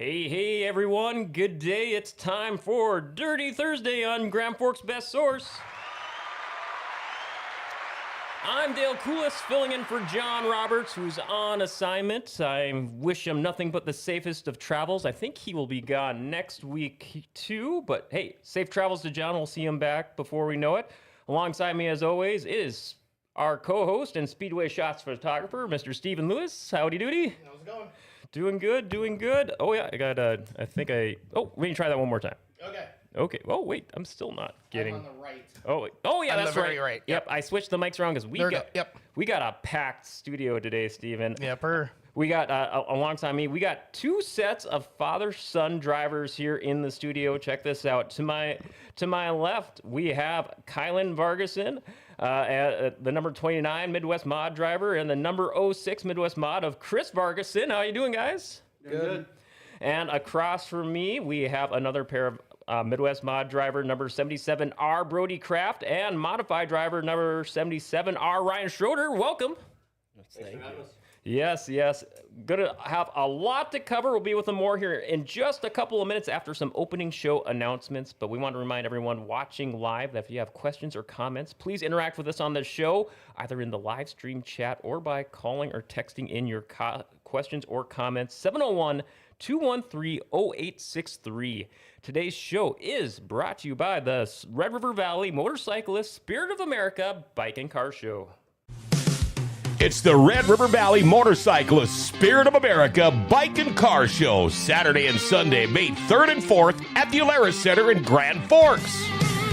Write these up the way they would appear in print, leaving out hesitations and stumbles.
Hey, everyone. Good day. It's time for Dirty Thursday on Grand Forks Best Source. I'm Dale Coulis, filling in for John Roberts, who's on assignment. I wish him nothing but the safest of travels. I think he will be gone next week, too. But hey, safe travels to John. We'll see him back before we know it. Alongside me, as always, is our co-host and Speedway Shots photographer, Mr. Stephen Lewis. Howdy doody. How's it going? Doing good. Oh, yeah, we can try that one more time. Okay. Oh, wait, I'm still not getting. I'm on the right. Oh, yeah, On that's the very right. right. Yep, I switched the mics around because we got a packed studio today, Steven. Yepper. We got, alongside me, we got two sets of father-son drivers here in the studio. Check this out. To my left, we have Cylen Vargason, the number 29 Midwest Mod driver, and the number 06 Midwest Mod of Chris Vargason. How you doing, guys? Good. And across from me, we have another pair of Midwest Mod driver number 77R Brody Kraft and modified driver number 77R Ryan Schroeder. Welcome. Thank you. Yes. Gonna have a lot to cover. We'll be with them more here in just a couple of minutes after some opening show announcements. But we want to remind everyone watching live that if you have questions or comments, please interact with us on the show, either in the live stream chat or by calling or texting in your questions or comments. 701-213-0863. Today's show is brought to you by the Red River Valley Motorcyclist Spirit of America Bike and Car Show. It's the Red River Valley Motorcyclist Spirit of America Bike and Car Show, Saturday and Sunday, May 3rd and 4th at the Alaris Center in Grand Forks.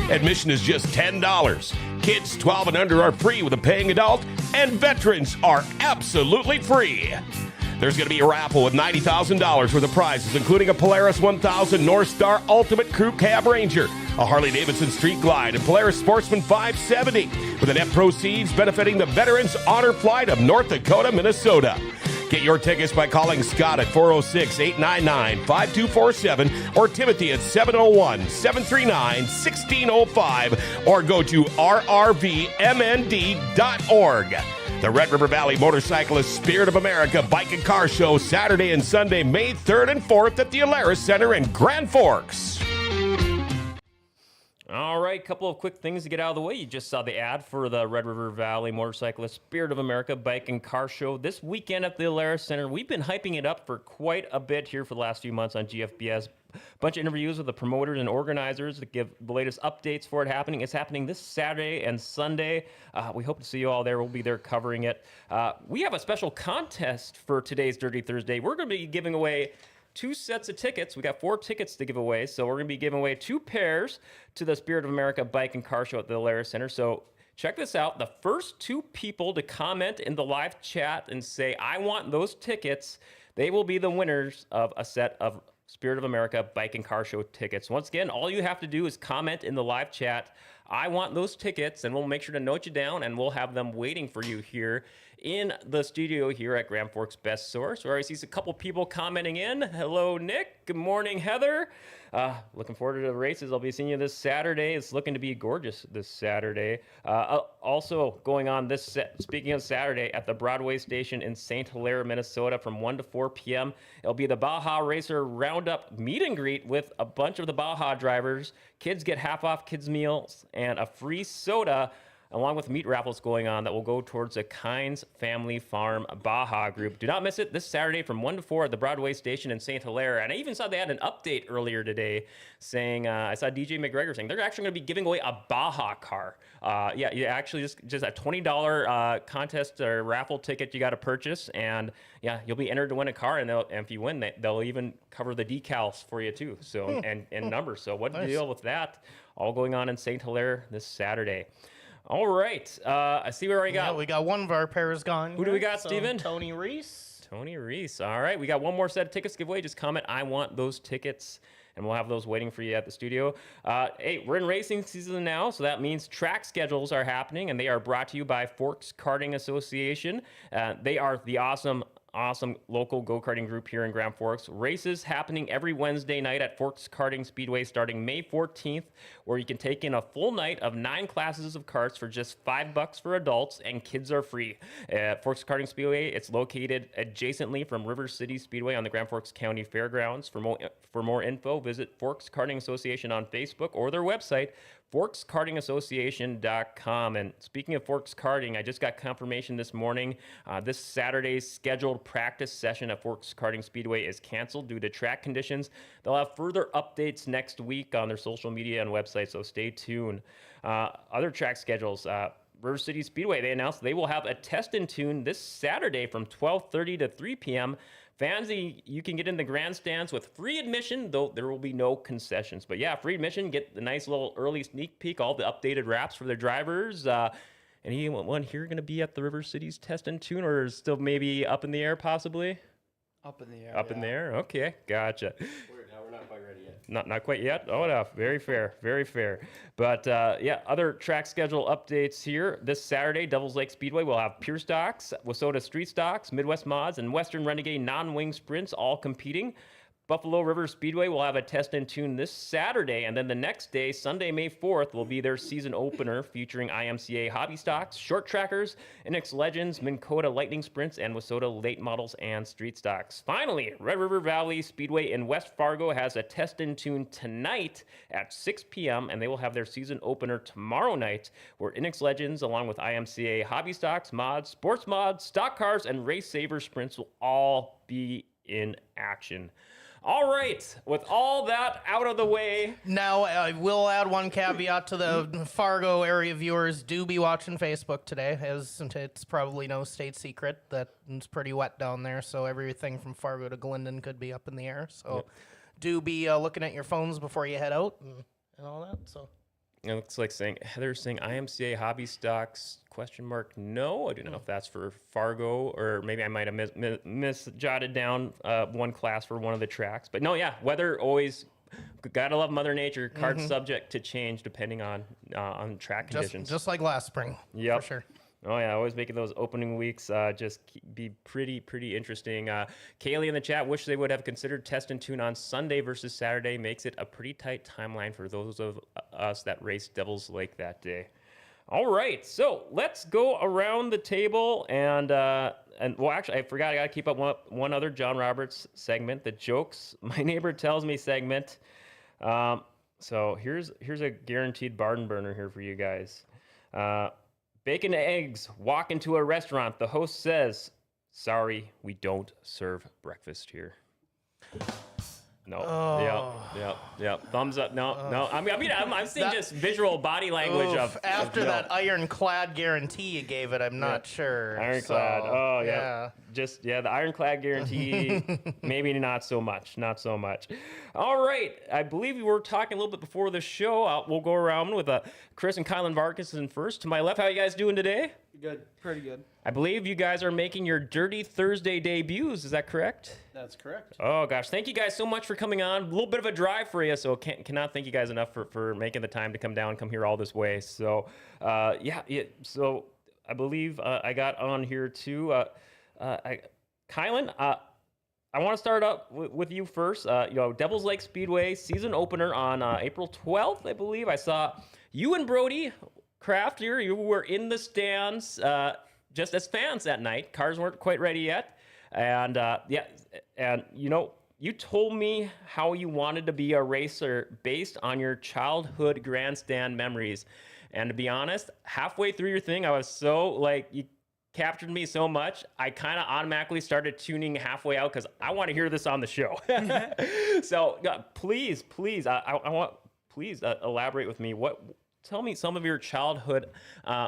Admission is just $10. Kids 12 and under are free with a paying adult, and veterans are absolutely free. There's going to be a raffle with $90,000 worth of prizes, including a Polaris 1000 North Star Ultimate Crew Cab Ranger, a Harley-Davidson Street Glide, and Polaris Sportsman 570, with the net proceeds benefiting the Veterans Honor Flight of North Dakota, Minnesota. Get your tickets by calling Scott at 406-899-5247 or Timothy at 701-739-1605 or go to rrvmnd.org. The Red River Valley Motorcyclist Spirit of America Bike and Car Show, Saturday and Sunday, May 3rd and 4th at the Alaris Center in Grand Forks. All right, couple of quick things to get out of the way. You just saw the ad for the Red River Valley Motorcyclist Spirit of America Bike and Car Show this weekend at the Alaris Center. We've been hyping it up for quite a bit here for the last few months on GFBS. Bunch of interviews with the promoters and organizers to give the latest updates for it happening. It's happening this Saturday and Sunday. We hope to see you all there. We'll be there covering it. We have a special contest for today's Dirty Thursday. We're going to be giving away 2 sets of tickets. We got 4 tickets to give away, so we're going to be giving away 2 pairs to the Spirit of America Bike and Car Show at the Alaris Center. So check this out. The first 2 people to comment in the live chat and say, I want those tickets, they will be the winners of a set of Spirit of America Bike and Car Show tickets. Once again, all you have to do is comment in the live chat, I want those tickets, and we'll make sure to note you down, and we'll have them waiting for you here in the studio here at Grand Forks Best Source. We already see a couple people commenting in. Hello, Nick. Good morning, Heather. Looking forward to the races. I'll be seeing you this Saturday. It's looking to be gorgeous this Saturday. Also going on speaking of Saturday, at the Broadway Station in St. Hilaire, Minnesota from 1 to 4 p.m. It'll be the Baja Racer Roundup meet and greet with a bunch of the Baja drivers. Kids get half off kids' meals and a free soda, along with meat raffles going on that will go towards the Kynes Family Farm Baja Group. Do not miss it this Saturday from 1 to 4 at the Broadway Station in St. Hilaire. And I even saw they had an update earlier today saying, I saw DJ McGregor saying they're actually going to be giving away a Baja car. You actually just a $20 contest or raffle ticket you got to purchase. And yeah, you'll be entered to win a car. And if you win, they'll even cover the decals for you too. So and numbers. So what nice. Deal with that? All going on in St. Hilaire this Saturday. All right. I see we already got. Yeah, we got one of our pairs gone. Who do we got, Steven? Tony Reese. Tony Reese. All right. We got one more set of tickets to give away. Just comment, I want those tickets, and we'll have those waiting for you at the studio. Hey, we're in racing season now, so that means track schedules are happening, and they are brought to you by Forks Karting Association. They are the awesome awesome local go-karting group here in Grand Forks. Races happening every Wednesday night at Forks Karting Speedway starting May 14th, where you can take in a full night of 9 classes of karts for just $5 for adults, and kids are free. At Forks Karting Speedway, it's located adjacently from River City Speedway on the Grand Forks County Fairgrounds. For more info, visit Forks Karting Association on Facebook or their website, forkskartingassociation.com. And speaking of Forks Karting, I just got confirmation this morning. This Saturday's scheduled practice session at Forks Karting Speedway is canceled due to track conditions. They'll have further updates next week on their social media and website, so stay tuned. Other track schedules. River City Speedway, they announced they will have a test and tune this Saturday from 12:30 to 3 p.m. Fans, you can get in the grandstands with free admission, though there will be no concessions. But yeah, free admission, get the nice little early sneak peek, all the updated wraps for their drivers. Anyone here going to be at the River City's test and tune, or is still maybe up in the air possibly? Up in the air. Up in the air? Okay, gotcha. We're not quite ready yet. Not quite yet? Oh, no. Very fair. Very fair. But, other track schedule updates here. This Saturday, Devils Lake Speedway will have Pure Stocks, Wissota Street Stocks, Midwest Mods, and Western Renegade non-wing sprints all competing. Buffalo River Speedway will have a test and tune this Saturday, and then the next day, Sunday, May 4th, will be their season opener featuring IMCA Hobby Stocks, Short Trackers, NX Legends, Minn Kota Lightning Sprints, and Wissota Late Models and Street Stocks. Finally, Red River Valley Speedway in West Fargo has a test and tune tonight at 6 p.m., and they will have their season opener tomorrow night, where NX Legends, along with IMCA Hobby Stocks, Mods, Sports Mods, Stock Cars, and Race Saver Sprints will all be in action. All right, with all that out of the way. Now, I will add one caveat to the Fargo area viewers. Do be watching Facebook today, as it's probably no state secret that it's pretty wet down there, so everything from Fargo to Glendon could be up in the air. So do be looking at your phones before you head out and all that. So It looks like Heather's saying IMCA Hobby Stocks, ? No. I do not know if that's for Fargo, or maybe I might have misjotted down one class for one of the tracks. But no, yeah, weather always, gotta love Mother Nature. Cards subject to change depending on track conditions. just like last spring. Yep. For sure. Oh, yeah, always making those opening weeks be pretty interesting. Kaylee in the chat wish they would have considered test and tune on Sunday versus Saturday. Makes it a pretty tight timeline for those of us that race Devils Lake that day. All right, so let's go around the table and well, actually, I forgot. I got to keep up one other John Roberts segment, the Jokes My Neighbor Tells Me segment. So here's a guaranteed barn burner here for you guys. Bacon and eggs walk into a restaurant. The host says, "Sorry, we don't serve breakfast here." No. Oh. Yep. Thumbs up. No. I'm seeing just visual body language of after of that ironclad guarantee you gave it. I'm not sure. Ironclad. So, Oh yeah. The ironclad guarantee. Maybe not so much. All right. I believe we were talking a little bit before the show. We'll go around with Chris and Cylen Vargason first. To my left, how you guys doing today? Good. Pretty good. I believe you guys are making your Dirty Thursday debuts. Is that correct? That's correct. Oh, gosh. Thank you guys so much for coming on. A little bit of a drive for you, so cannot thank you guess enough for making the time to come down, come here all this way. So, So I believe I got on here too. Kylan, I want to start up with you first. Devils Lake Speedway season opener on April 12th, I believe. I saw you and Brody Kraft here. You were in the stands just as fans that night. Cars weren't quite ready yet. And you told me how you wanted to be a racer based on your childhood grandstand memories. And to be honest, halfway through your thing, I was so you captured me so much, I kind of automatically started tuning halfway out because I want to hear this on the show. So please, elaborate with me. Tell me some of your childhood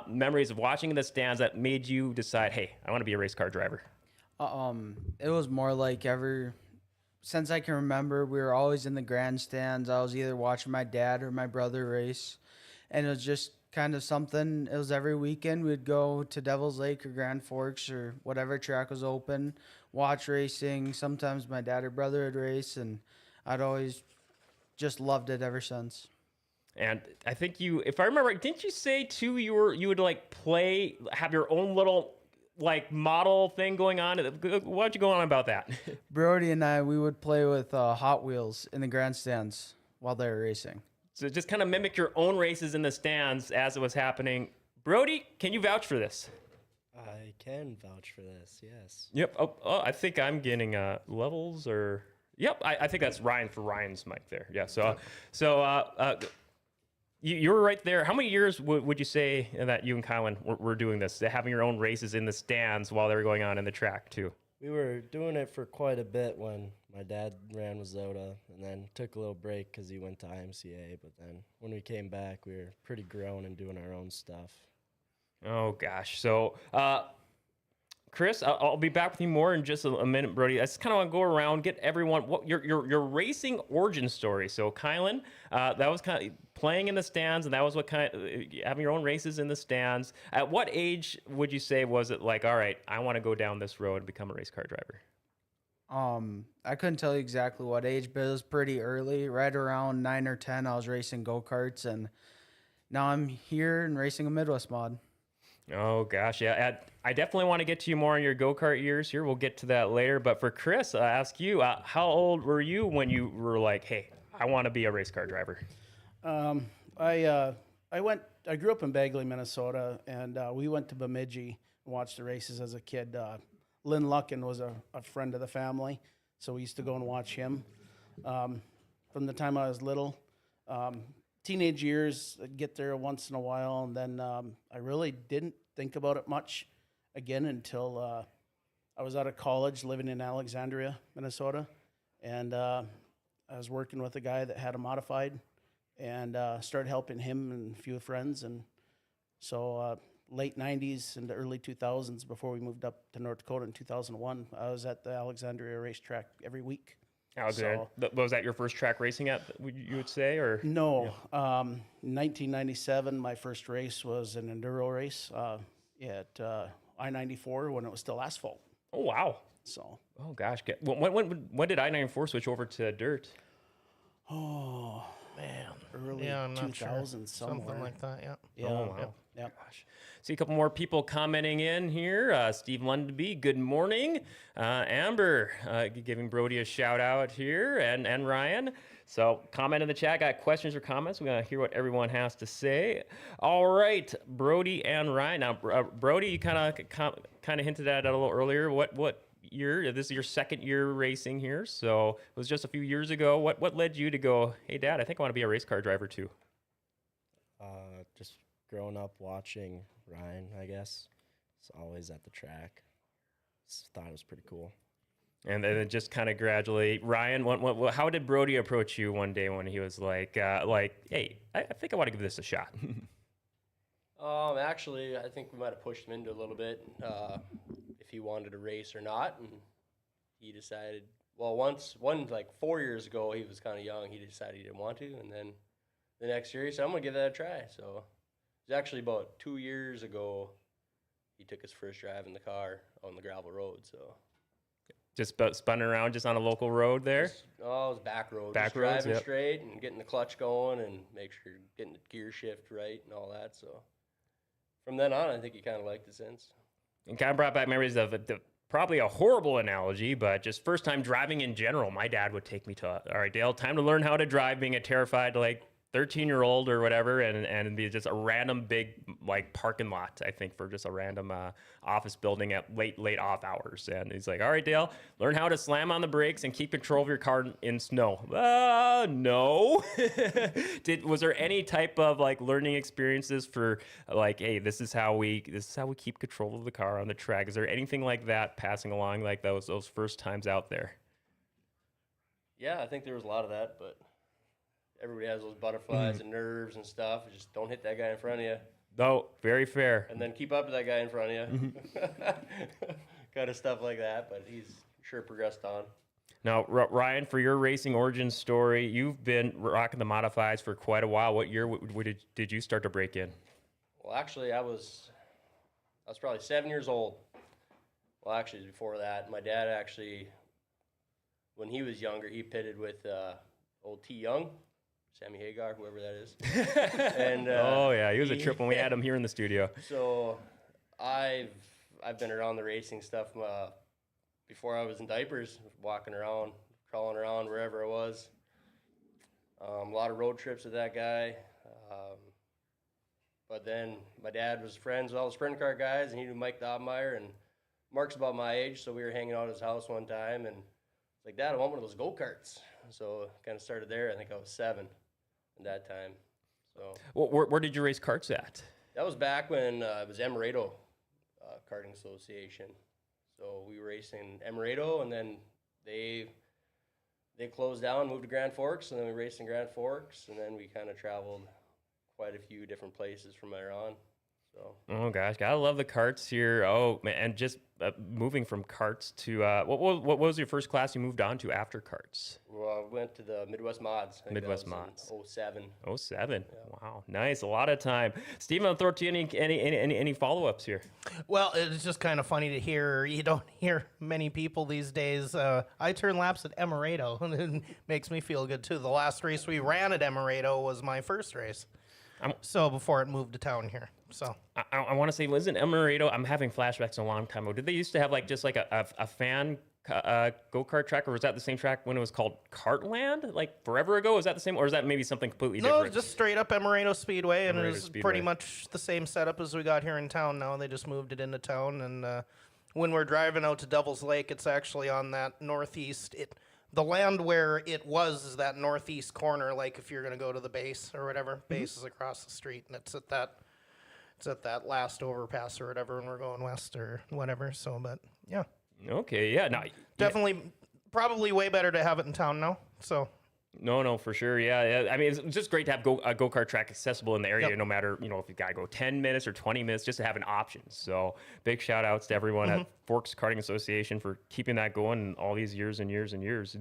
memories of watching in the stands that made you decide, hey, I want to be a race car driver. It was more like since I can remember, we were always in the grandstands. I was either watching my dad or my brother race, and it was just kind of something. It was every weekend we'd go to Devils Lake or Grand Forks or whatever track was open, watch racing. Sometimes my dad or brother would race, and I'd always just loved it ever since. And I think if I remember right, didn't you say too you would have your own little like model thing going on? Why don't you go on about that? Brody and I, we would play with Hot Wheels in the grandstands while they were racing. So just kind of mimic your own races in the stands as it was happening. Brody, can you vouch for this? I can vouch for this, yes. Yep. Oh, I think I'm getting levels or. Yep. I think that's Ryan for Ryan's mic there. Yeah. You were right there. How many years would you say that you and Cylen were doing this, having your own races in the stands while they were going on in the track too? We were doing it for quite a bit when my dad ran Wazota, and then took a little break because he went to IMCA. But then when we came back, we were pretty grown and doing our own stuff. Oh, gosh. So, Chris, I'll be back with you more in just a minute, Brody. I just kind of want to go around, get everyone what your racing origin story. So, Cylen, that was kind of playing in the stands, and that was what kind of having your own races in the stands. At what age would you say was it like, all right, I want to go down this road and become a race car driver? I couldn't tell you exactly what age, but it was pretty early. Right around 9 or 10, I was racing go-karts, and now I'm here and racing a Midwest mod. Oh, gosh, yeah. I definitely want to get to you more in your go-kart years here. We'll get to that later. But for Chris, I ask you, how old were you when you were like, hey, I want to be a race car driver? I grew up in Bagley, Minnesota, and we went to Bemidji and watched the races as a kid. Lynn Lucken was a friend of the family, so we used to go and watch him. From the time I was little, teenage years, I'd get there once in a while, and then I really didn't think about it much again until I was out of college living in Alexandria, Minnesota, and I was working with a guy that had a modified, and started helping him and a few friends, and so late 90s into early 2000s, before we moved up to North Dakota in 2001, I was at the Alexandria racetrack every week. Alexander, was that your first track racing you would say, or? No. Yeah. 1997, my first race was an enduro race at I-94 when it was still asphalt. Oh, wow. So. Oh, gosh. When did I-94 switch over to dirt? Oh, Man. early Yeah, I'm not 2000s sure. somewhere. Something like that, yeah. Yeah. Oh, wow. Yeah. Gosh. See a couple more people commenting in here. Steve Lundaby, good morning. Amber giving Brody a shout out here, and Ryan. So comment in the chat. Got questions or comments? We're going to hear what everyone has to say. All right, Brody and Ryan. Now, Brody, you kind of hinted at it a little earlier. What year? This is your second year racing here, so it was just a few years ago. What led you to go, hey, Dad, I think I want to be a race car driver too? Just growing up watching Ryan, I guess. It's always at the track. Just thought it was pretty cool. And then just kind of gradually, Ryan, how did Brody approach you one day when he was like, hey, I think I want to give this a shot? Actually, I think we might have pushed him into a little bit if he wanted to race or not, and he decided. Well, like 4 years ago, he was kind of young. He decided he didn't want to, and then the next year he said, "I'm gonna give that a try." So it was actually about 2 years ago. He took his first drive in the car on the gravel road. So just spun around just on a local road there? it was back road. Back just roads, driving yep. straight and getting the clutch going and make sure you're getting the gear shift right and all that. So from then on, I think he kind of liked it since. And kind of brought back memories of probably a horrible analogy, but just first time driving in general. My dad would take me to, all right, Dale, time to learn how to drive, being a terrified, 13-year-old or whatever, and be just a random big parking lot, I think, for just a random office building at late off hours. And he's like, all right, Dale, learn how to slam on the brakes and keep control of your car in snow. No. Was there any type of learning experiences for hey, this is how we keep control of the car on the track? Is there anything like that passing along those first times out there? Yeah, I think there was a lot of that, but everybody has those butterflies and nerves and stuff. Just don't hit that guy in front of you. No, very fair. And then keep up with that guy in front of you. Kind of stuff like that, but he's sure progressed on. Now, Ryan, for your racing origin story, you've been rocking the modifieds for quite a while. What year did you start to break in? Well, actually, I was probably 7 years old. Well, actually, before that, my dad actually, when he was younger, he pitted with old T. Young. Sammy Hagar, whoever that is. And oh yeah, he was a trip when we had him here in the studio. So I've I've been around the racing stuff before I was in diapers, walking around, crawling around wherever I was. A lot of road trips with that guy. But then my dad was friends with all the sprint car guys, and he knew Mike Dobmeyer, and Mark's about my age, so we were hanging out at his house one time, and it's like, Dad, I want one of those go-karts. So kind of started there. I think I was 7 at that time. So Where did you race karts at? that was back when it was Emerado Karting Association. So we were racing Emerado, and then they closed down, moved to Grand Forks, and then we raced in Grand Forks, and then we kind of traveled quite a few different places from there on. So. Oh gosh, gotta love the karts here. Oh man, and just moving from karts to what was your first class you moved on to after karts? Well, I went to the Midwest Mods. I think Midwest that was Mods. in 07. 07. Yeah. Wow, nice. A lot of time. Steven, I'll throw it to you. Any follow-ups here? Well, it's just kind of funny to hear. You don't hear many people these days. I turn laps at Emerado, and it makes me feel good too. The last race we ran at Emerado was my first race. So before it moved to town here. So I want to say, wasn't Emerado? I'm having flashbacks a long time ago. Did they used to have like just like a fan go-kart track, or was that the same track when it was called Kartland, like forever ago? Is that the same, or is that maybe something completely no, different? just straight up Emerado Speedway, and Emerado it was Speedway. pretty much the same setup as we got here in town now. They just moved it into town, and when we're driving out to Devil's Lake, it's actually on that northeast. The land where it was is that northeast corner. Like if you're going to go to the base or whatever, base is across the street, and it's at that last overpass or whatever when we're going west or whatever. So, but yeah, Okay, yeah, no, definitely, probably way better to have it in town now. So. No, for sure. Yeah. I mean, it's just great to have a go-kart track accessible in the area, Yep. no matter, if you got to go 10 minutes or 20 minutes, just to have an option. So big shout outs to everyone at Forks Karting Association for keeping that going all these years and years and years.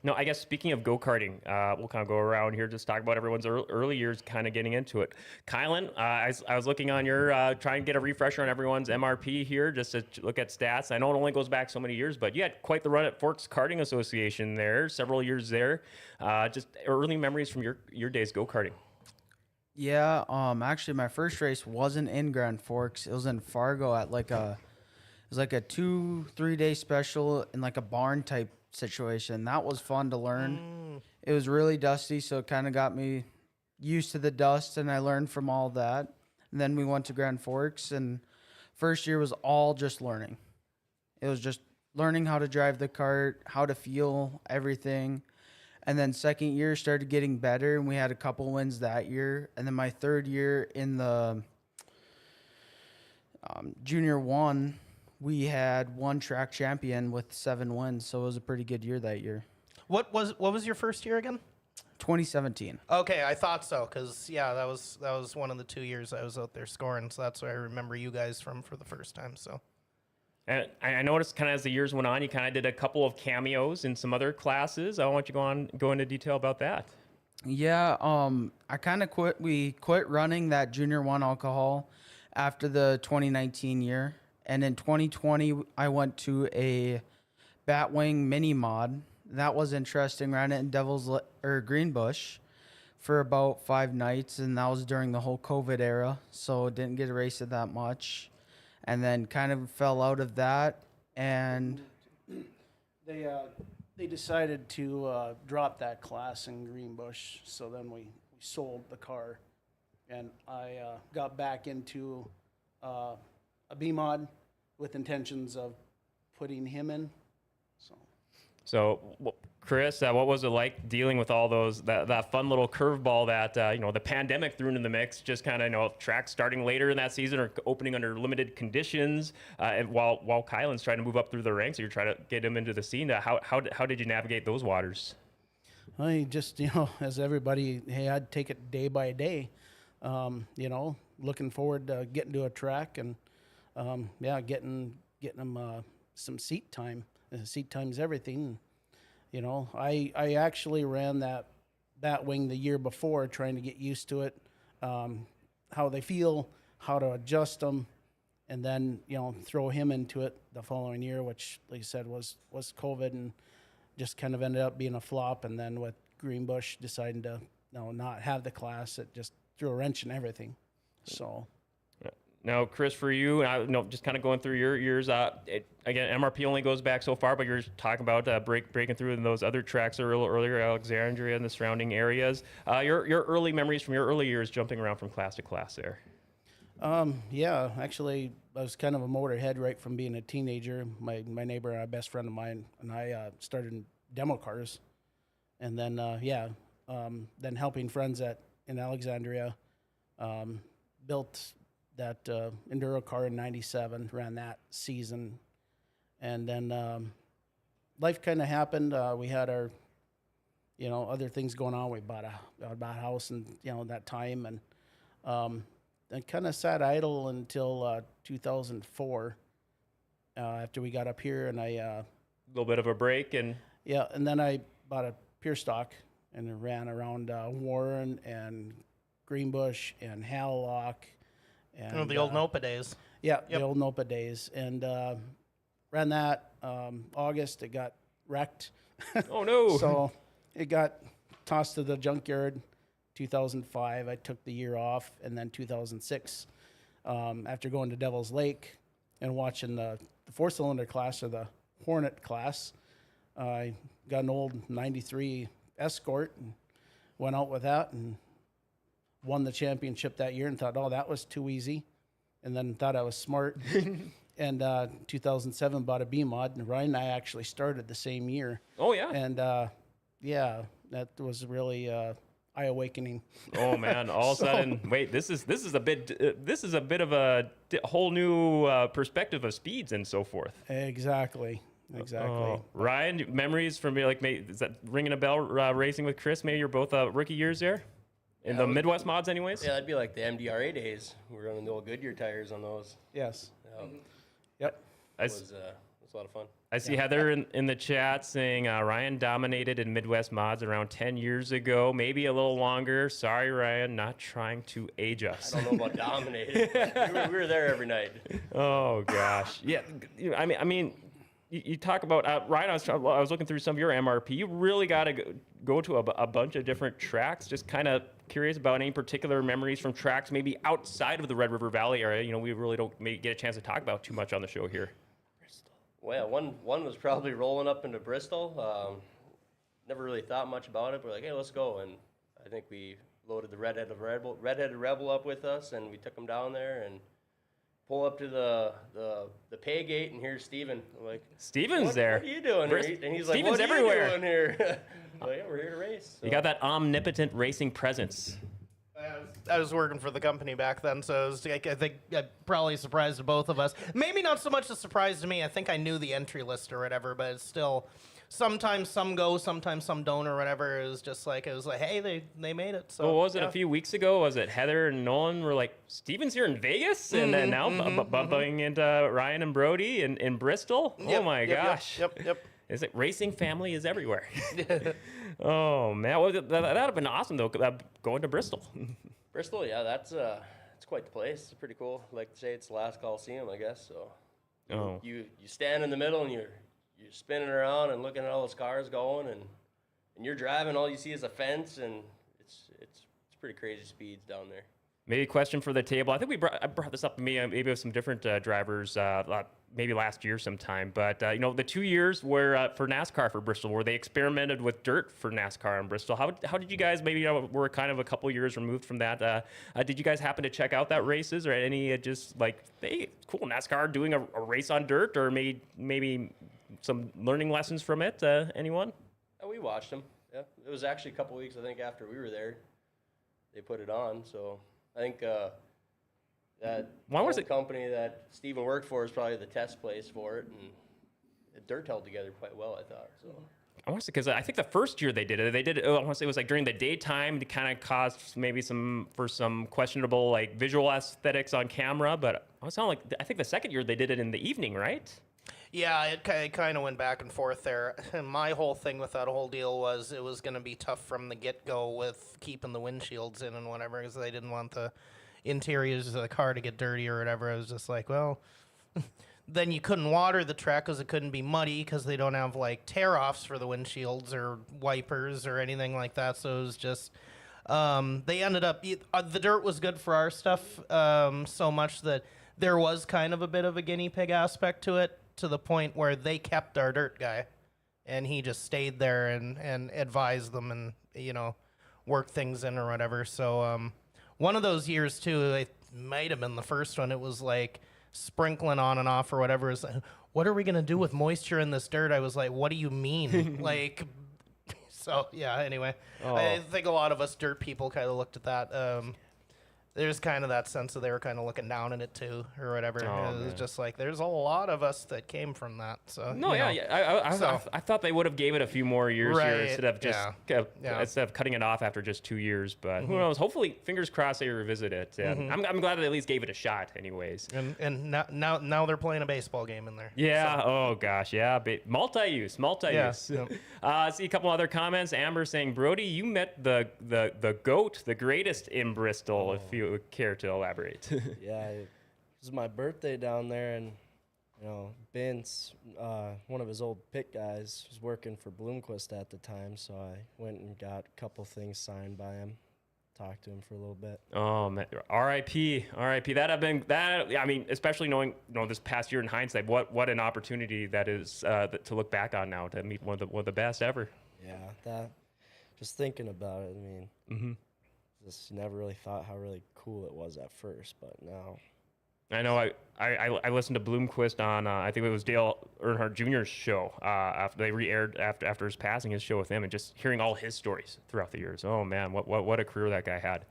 No, I guess speaking of go-karting, we'll kind of go around here, just talk about everyone's early years, kind of getting into it. Kylan, I was looking on your, trying to get a refresher on everyone's MRP here, just to look at stats. I know it only goes back so many years, but you had quite the run at Forks Karting Association there, several years there. Just early memories from your days go-karting. Yeah, actually my first race wasn't in Grand Forks. It was in Fargo at it was like a 2-3 day special in like a barn type situation. That was fun to learn. It was really dusty, so it kind of got me used to the dust, and I learned from all that. And then we went to Grand Forks, and first year was all just learning. It was just learning how to drive the kart, how to feel everything. And then second year started getting better, and we had a couple wins that year. And then my third year in the junior one, we had one track champion with 7 wins, so it was a pretty good year that year. What was your first year again? 2017. Okay, I thought so, because yeah, that was one of the 2 years I was out there scoring, so that's where I remember you guys from for the first time. So. And I noticed kind of as the years went on, you kind of did a couple of cameos in some other classes. I want you to go into detail about that. Yeah, I kind of quit. We quit running that junior one alcohol after the 2019 year, and in 2020 I went to a Batwing mini mod. That was interesting. Ran it in Greenbush for about 5 nights, and that was during the whole COVID era, so didn't get to race it that much. And then kind of fell out of that, and They decided to drop that class in Greenbush, so then we sold the car, and I got back into a B mod with intentions of putting him in. So, Chris, what was it like dealing with all that fun little curveball that the pandemic threw into the mix? Just kind of tracks starting later in that season or opening under limited conditions, and while Kylan's trying to move up through the ranks, you're trying to get him into the scene. How did you navigate those waters? I just as everybody, hey, I'd take it day by day. Looking forward to getting to a track and getting him some seat time. Seat time's everything. I actually ran that Batwing the year before, trying to get used to it, how they feel, how to adjust them, and then throw him into it the following year, which, like I said, was COVID and just kind of ended up being a flop. And then with Greenbush deciding to not have the class, it just threw a wrench in everything. So. Now, Chris, for you, just kind of going through your years, again, MRP only goes back so far, but you're talking about breaking through in those other tracks earlier, Alexandria and the surrounding areas. Your early memories from your early years jumping around from class to class there. Yeah, actually, I was kind of a motorhead right from being a teenager. My neighbor, a best friend of mine, and I started in demo cars, and then then helping friends in Alexandria, built that enduro car in '97, ran that season, and then life kind of happened. We had our, other things going on. We bought a house, and that time, and I kind of sat idle until 2004. After we got up here, and a little bit of a break, and then I bought a pure stock and ran around Warren and Greenbush and Hallock. And, the old NOPA days. Yeah, the old NOPA days. And ran that. August, it got wrecked. Oh, no. So it got tossed to the junkyard. 2005, I took the year off. And then 2006, after going to Devil's Lake and watching the four-cylinder class, or the Hornet class, I got an old 93 Escort and went out with that and won the championship that year, and thought, that was too easy, and then thought I was smart. And 2007 bought a B-Mod, and Ryan and I actually started the same year. Oh, yeah. And that was really eye-awakening. Oh man! All of a sudden, wait, this is a bit of a whole new perspective of speeds and so forth. Exactly. Ryan, memories from is that ringing a bell? Racing with Chris, maybe you're both rookie years there. In the Midwest mods, anyways? Yeah, that'd be like the MDRA days. We were running the old Goodyear tires on those. Yes. Yep. It was a lot of fun. I see Heather in the chat saying Ryan dominated in Midwest mods around 10 years ago, maybe a little longer. Sorry, Ryan, not trying to age us. I don't know about dominated. we were there every night. Oh, gosh. Yeah, I mean, you talk about, Ryan, I was looking through some of your MRP. You really got to go to a bunch of different tracks. Just kind of curious about any particular memories from tracks maybe outside of the Red River Valley area. We really don't maybe get a chance to talk about too much on the show here. Well, one was probably rolling up into Bristol. Never really thought much about it. We're like, hey, let's go. And I think we loaded the Redheaded Rebel up with us, and we took him down there and pull up to the pay gate, and here's Steven. I'm like, Steven's there. What are you doing here? And he's like, Steven's what are everywhere. you doing here? Well, yeah, we're here to race. So. You got that omnipotent racing presence. I was working for the company back then, so I think probably a surprise to both of us. Maybe not so much a surprise to me. I think I knew the entry list or whatever, but it's still, sometimes some go, sometimes some don't or whatever. It was like, hey, they made it. So, well, what was it a few weeks ago? Was it Heather and Nolan were like, Steven's here in Vegas? And then now bumping into Ryan and Brody in Bristol? Yep, oh, my gosh. Yep. Is it racing family is everywhere? Oh man, well, that'd have been awesome though. Going to Bristol. Bristol, yeah, that's it's quite the place. It's pretty cool. Like to say, it's the last Coliseum, I guess. So, you stand in the middle and you're spinning around and looking at all those cars going, and you're driving. All you see is a fence, and it's pretty crazy speeds down there. Maybe a question for the table. I think I brought this up to me maybe with some different drivers maybe last year sometime. But, the 2 years where for NASCAR for Bristol, where they experimented with dirt for NASCAR in Bristol, how did you guys, maybe we're kind of a couple years removed from that. Did you guys happen to check out that races or any just like, hey, cool, NASCAR doing a race on dirt, or maybe some learning lessons from it? Anyone? We watched them. Yeah, it was actually a couple weeks, I think, after we were there. They put it on, so... I think that company that Steven worked for is probably the test place for it, and the dirt held together quite well, I thought. So I want to say, because I think the first year they did it, I want to say it was like during the daytime to kind of cause maybe some questionable like visual aesthetics on camera, but I think the second year they did it in the evening, right? Yeah, it kind of went back and forth there. And my whole thing with that whole deal was it was going to be tough from the get-go with keeping the windshields in and whatever, because they didn't want the interiors of the car to get dirty or whatever. I was just like, well, then you couldn't water the track because it couldn't be muddy because they don't have like tear-offs for the windshields or wipers or anything like that. So it was just They ended up the dirt was good for our stuff so much that there was kind of a bit of a guinea pig aspect to it, to the point where they kept our dirt guy, and he just stayed there and advised them and worked things in or whatever. So one of those years too, it might have been the first one. It was like sprinkling on and off or whatever. Is what are we gonna do with moisture in this dirt? I was like, what do you mean? Like, so yeah. Anyway, I think a lot of us dirt people kind of looked at that. There's kind of that sense that they were kind of looking down at it too, or whatever. It was just like there's a lot of us that came from that. So No, I thought they would have gave it a few more years here Right, instead of just instead of cutting it off after just 2 years. But who knows? Hopefully, fingers crossed they revisit it. And I'm glad they at least gave it a shot, anyways. And now they're playing a baseball game in there. Yeah. Oh gosh. Yeah. Multi-use. Yeah. I see a couple other comments. Amber saying, Brody, you met the GOAT, the greatest in Bristol. If you would care to elaborate. Yeah, it was my birthday down there, and Vince, one of his old pit guys, was working for Bloomquist at the time, so I went and got a couple things signed by him, talked to him for a little bit. Oh man, R.I.P. I mean, especially knowing this past year in hindsight, what an opportunity that is to look back on now, to meet one of the best ever. Yeah, just thinking about it, I mean, just never really thought how really cool it was at first, but now. I know I listened to Bloomquist on I think it was Dale Earnhardt Jr.'s show after they re-aired after his passing, his show with him, and just hearing all his stories throughout the years. Oh man, what a career that guy had.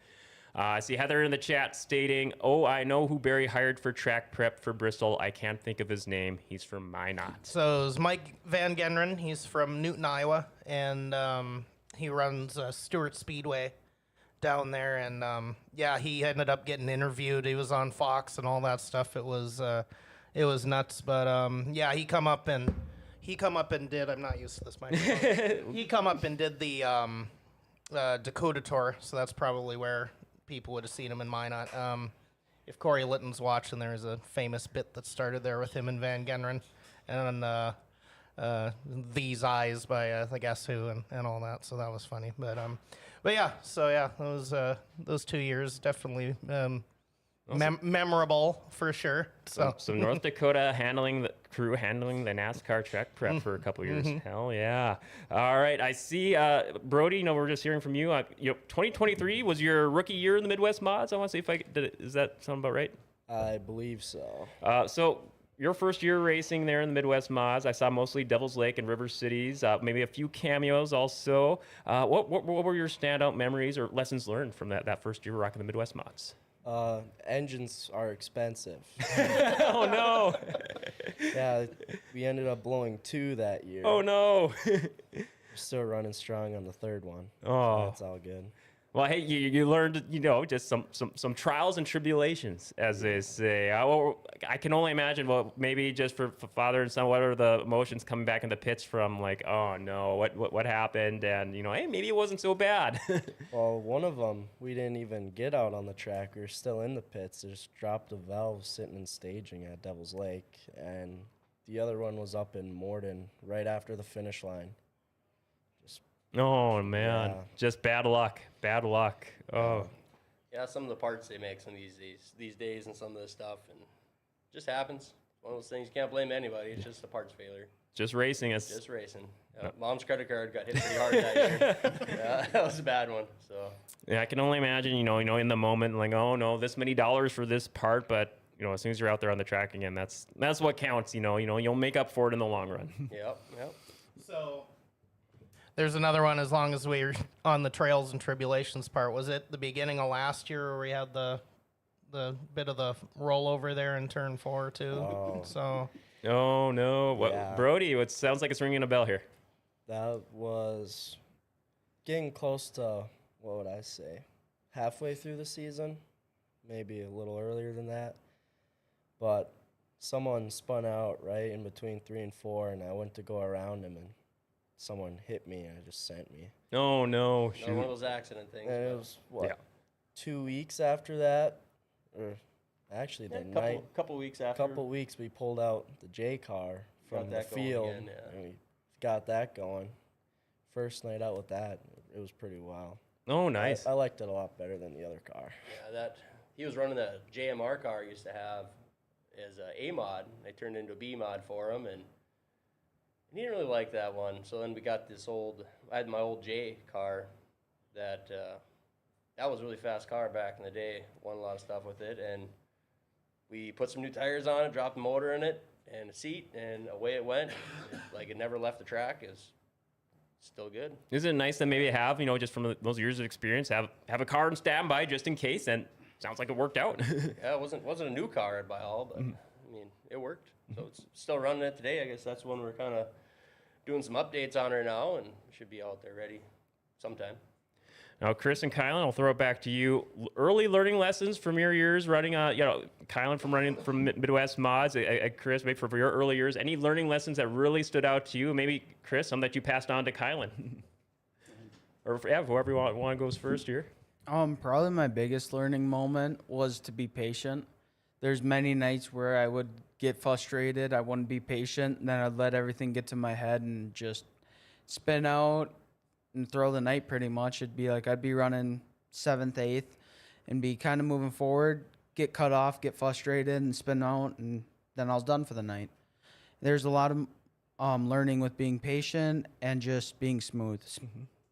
I see Heather in the chat stating, "Oh, I know who Barry hired for track prep for Bristol. I can't think of his name. He's from Minot." So it was Mike Van Gendren. He's from Newton, Iowa, and he runs Stewart Speedway down there, and he ended up getting interviewed. He was on Fox and all that stuff. It was nuts, but he come up and did. I'm not used to this microphone. He come up and did the Dakota tour, so that's probably where people would have seen him in Minot. If Corey Litton's watching, there's a famous bit that started there with him and Van Gendren, and These Eyes by the Guess Who and all that. So that was funny, those 2 years definitely memorable for sure. So North Dakota handling the NASCAR track prep for a couple years. Hell yeah! All right, I see Brody. We're just hearing from you. 2023 was your rookie year in the Midwest Mods. I want to see if I did it. Is that sound about right? I believe so. So your first year racing there in the Midwest Mods, I saw mostly Devil's Lake and River Cities, maybe a few cameos also. What were your standout memories or lessons learned from that first year rocking the Midwest Mods? Engines are expensive. Oh, no. Yeah, we ended up blowing 2 that year. Oh, no. We're still running strong on the third one. Oh. So that's all good. Well, hey, you learned, just some trials and tribulations, as they say. I can only imagine, maybe just for father and son, what are the emotions coming back in the pits from, like, oh, no, what happened? And, hey, maybe it wasn't so bad. Well, one of them, we didn't even get out on the track. We were still in the pits. They just dropped a valve sitting in staging at Devil's Lake. And the other one was up in Morden right after the finish line. Oh, man. Yeah. Just bad luck. Oh. Yeah, some of the parts they make some of these days and some of this stuff, and it just happens. One of those things, you can't blame anybody. It's just a parts failure. Just racing. Just racing. Mom's credit card got hit pretty hard that year. Yeah, that was a bad one. So. Yeah, I can only imagine, in the moment, like, oh, no, this many dollars for this part, but as soon as you're out there on the track again, that's what counts. You'll make up for it in the long run. Yep. So there's another one. As long as we're on the trails and tribulations part, was it the beginning of last year where we had the bit of the rollover there in turn 4 too? Oh. So. Oh no, Yeah. Brody! It sounds like it's ringing a bell here. That was getting close to, what would I say, halfway through the season, maybe a little earlier than that. But someone spun out right in between 3 and 4, and I went to go around him, and someone hit me and it just sent me. Oh no! Shoot. One of those accident things. And it was, 2 weeks after that? Or actually, couple weeks after. couple weeks we pulled out the J car from the field, and we got that going. First night out with that, it was pretty wild. Oh, nice. I liked it a lot better than the other car. Yeah, he was running the JMR car I used to have as a mod. I turned it into a B mod for him, and he didn't really like that one. So then we got I had my old J car that was a really fast car back in the day. Won a lot of stuff with it, and we put some new tires on it, dropped the motor in it, and a seat, and away it went. It never left the track. It's still good. Isn't it nice to maybe have, just from those years of experience, have a car in standby just in case? And sounds like it worked out. Yeah, it wasn't a new car by all, but it worked. So it's still running it today. I guess that's when we're kind of doing some updates on her now, and should be out there ready sometime. Now, Chris and Cylen, I'll throw it back to you. Early learning lessons from your years running, Cylen from running from Midwest Mods, Chris, maybe for your early years. Any learning lessons that really stood out to you? Maybe, Chris, some that you passed on to Cylen. Or whoever you want goes first here. Probably my biggest learning moment was to be patient. There's many nights where I would get frustrated, I wouldn't be patient, and then I'd let everything get to my head and just spin out and throw the night pretty much. It'd be like I'd be running 7th, 8th, and be kind of moving forward, get cut off, get frustrated, and spin out, and then I was done for the night. There's a lot of learning with being patient and just being smooth.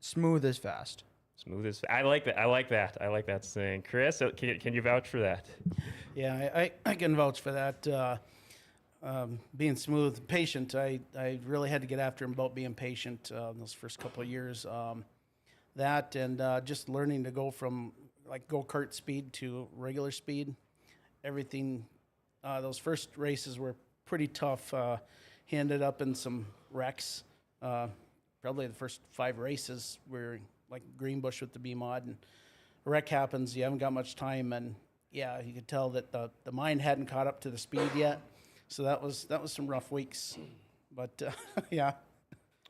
Smooth is fast. Smooth as I like that. I like that saying. Chris, can you vouch for that? Yeah, I can vouch for that. Being smooth, patient. I really had to get after him about being patient those first couple of years. That and just learning to go from go-kart speed to regular speed. Everything. Those first races were pretty tough. He ended up in some wrecks. Probably the first 5 races were like Greenbush with the B mod, and a wreck happens. You haven't got much time, and yeah, you could tell that the mind hadn't caught up to the speed yet. So that was some rough weeks, but yeah.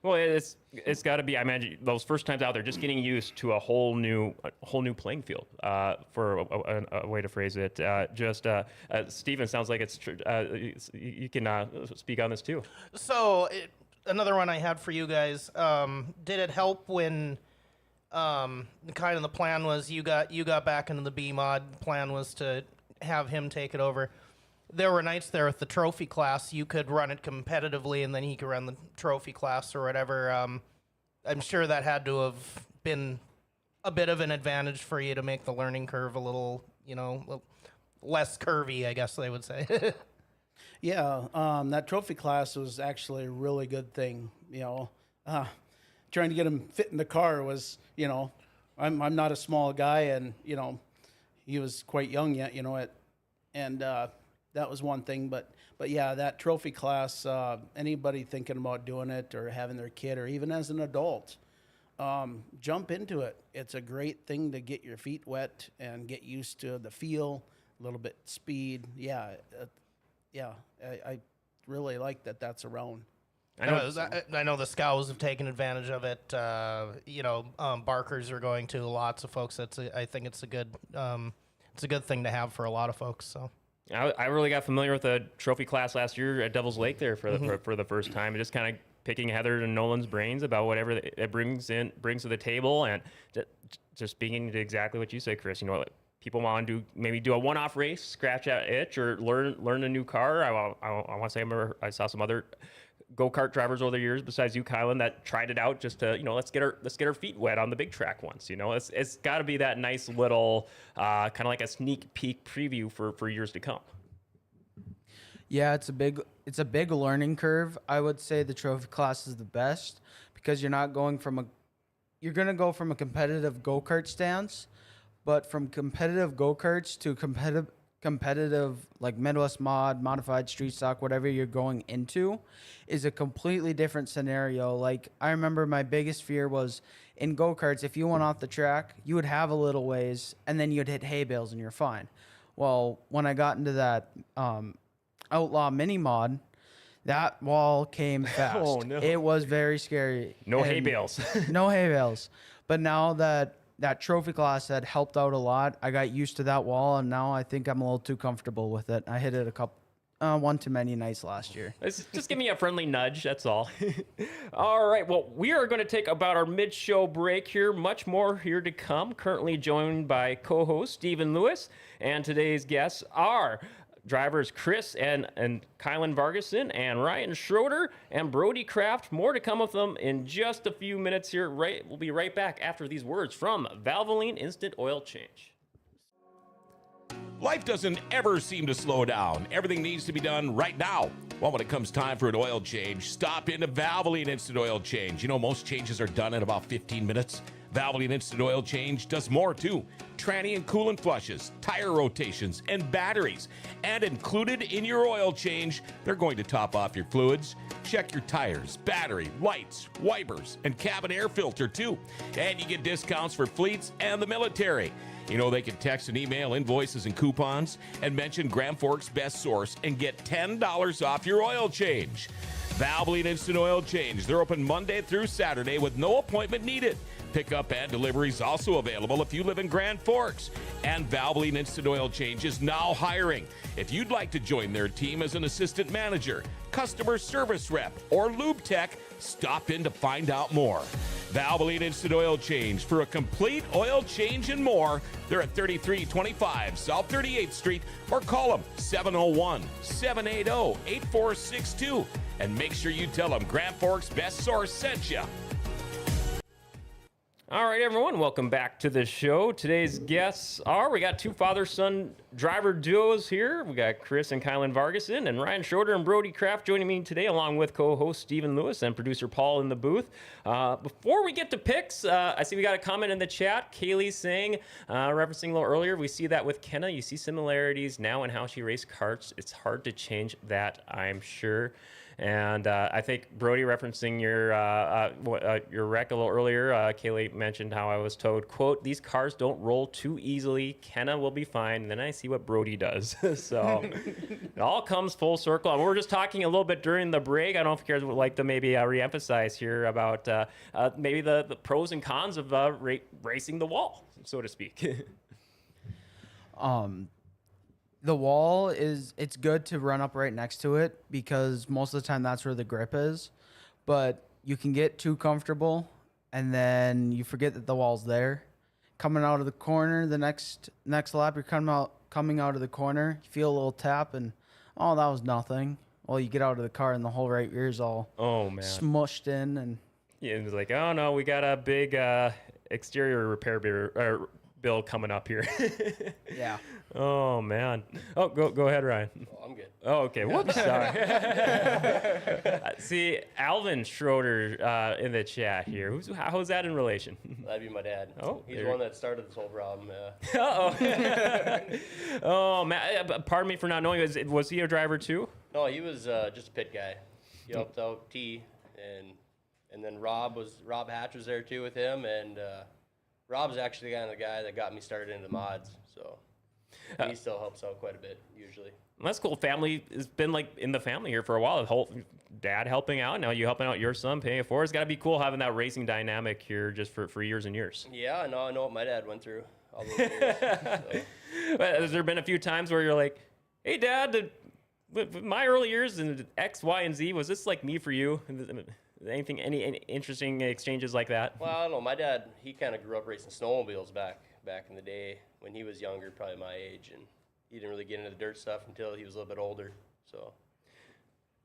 Well, it's got to be. I imagine those first times out there, just getting used to a whole new playing field. For a way to phrase it, Steven, sounds like you can speak on this too. So another one I had for you guys. Did it help when kind of the plan was you got back into the B mod? Plan was to have him take it over. There were nights there with the trophy class, you could run it competitively, and then he could run the trophy class or whatever. I'm sure that had to have been a bit of an advantage for you to make the learning curve a little, less curvy, I guess they would say. Yeah, that trophy class was actually a really good thing. Trying to get him fit in the car was, I'm not a small guy, and he was quite young yet, that was one thing, but yeah, that trophy class, anybody thinking about doing it or having their kid or even as an adult, jump into it. It's a great thing to get your feet wet and get used to the feel, a little bit speed. I really like that that's around. I know the Scows have taken advantage of it. Barkers are going to lots of folks. I think it's a good thing to have for a lot of folks. So. I really got familiar with the trophy class last year at Devil's Lake there for the first time, and just kind of picking Heather and Nolan's brains about whatever it brings to the table, and just speaking to exactly what you said, Chris. People want to do a one-off race, scratch that itch, or learn a new car. I want to say I saw some other go-kart drivers over the years besides you, Cylen, that tried it out just to let's get our feet wet on the big track once. It's got to be that nice little kind of like a sneak peek preview for years to come. Yeah, it's a big learning curve. I would say the trophy class is the best because you're going to go from a competitive go-kart stance, but from competitive go-karts to competitive like Midwest mod, modified street stock, whatever you're going into is a completely different scenario. Like I remember my biggest fear was in go-karts, if you went off the track, you would have a little ways and then you'd hit hay bales and you're fine. Well, when I got into that Outlaw mini mod, that wall came fast. Oh, no. It was very scary. No hay bales. No hay bales. But now that trophy class had helped out a lot, I got used to that wall, and now I think I'm a little too comfortable with it. I hit it one too many nights last year. Just give me a friendly nudge, that's all. All right, well, we are going to take about our mid-show break here. Much more here to come. Currently joined by co-host Stephen Lewis, and today's guests are drivers Chris and Cylen Vargason and Ryan Schroeder and Brody Kraft. More to come with them in just a few minutes here. We'll be right back after these words from Valvoline Instant Oil Change. Life doesn't ever seem to slow down. Everything needs to be done right now. Well, when it comes time for an oil change, stop into Valvoline Instant Oil Change. You know, most changes are done in about 15 minutes. Valvoline Instant Oil Change does more too. Tranny and coolant flushes, tire rotations, and batteries. And included in your oil change, they're going to top off your fluids, check your tires, battery, lights, wipers, and cabin air filter too. And you get discounts for fleets and the military. You know, they can text and email invoices and coupons and mention Grand Forks Best Source and get $10 off your oil change. Valvoline Instant Oil Change. They're open Monday through Saturday with no appointment needed. Pickup and delivery is also available if you live in Grand Forks. And Valvoline Instant Oil Change is now hiring. If you'd like to join their team as an assistant manager, customer service rep, or lube tech, stop in to find out more. Valvoline Instant Oil Change for a complete oil change and more. They're at 3325 South 38th Street or call them 701-780-8462 and make sure you tell them Grand Forks Best Source sent you. All right, everyone, welcome back to the show. Today's guests we got two father-son driver duos here. We got Chris and Cylen Vargason and Ryan Schroeder and Brody Kraft joining me today, along with co-host Stephen Lewis and producer Paul in the booth. Before we get to picks, I see we got a comment in the chat. Kaylee's saying, referencing a little earlier, we see that with Kenna. You see similarities now in how she raced karts. It's hard to change that, I'm sure. And I think Brody, referencing your wreck a little earlier, Kaylee mentioned how I was told, quote, "These cars don't roll too easily. Kenna will be fine." And then I see what Brody does. So it all comes full circle. And we were just talking a little bit during the break. I don't know if you guys would like to maybe reemphasize here about maybe the pros and cons of racing the wall, so to speak. The wall it's good to run up right next to it because most of the time that's where the grip is, but you can get too comfortable and then you forget that the wall's there. Coming out of the corner, the next lap, you're coming out of the corner, you feel a little tap and, oh, that was nothing. Well, you get out of the car and the whole right rear's all smushed in. And yeah, it was like, oh, no, we got a big exterior repair bill coming up here. Yeah. Oh, man. Oh, go ahead, Ryan. Oh, I'm good. Oh, okay. Whoops. Sorry. See, Alvin Schroeder in the chat here. How's that in relation? That'd be my dad. Oh, he's the one that started this whole problem. Uh-oh. Oh, man. Pardon me for not knowing. Was he a driver too? No, he was just a pit guy. He helped out T, and then Rob Hatch was there too with him, and Rob's actually the guy that got me started into mods, so he still helps out quite a bit usually. That's cool. Family has been like in the family here for a while. The whole dad helping out, now you helping out your son, paying it forward. It's got to be cool having that racing dynamic here just for years and years. Yeah, I know what my dad went through all those years. So. But has there been a few times where you're like, "Hey, Dad, my early years in X, Y, and Z, was this like me for you?" Anything, any interesting exchanges like that? Well, I don't know. My dad, he kind of grew up racing snowmobiles back in the day when he was younger, probably my age, and he didn't really get into the dirt stuff until he was a little bit older. So.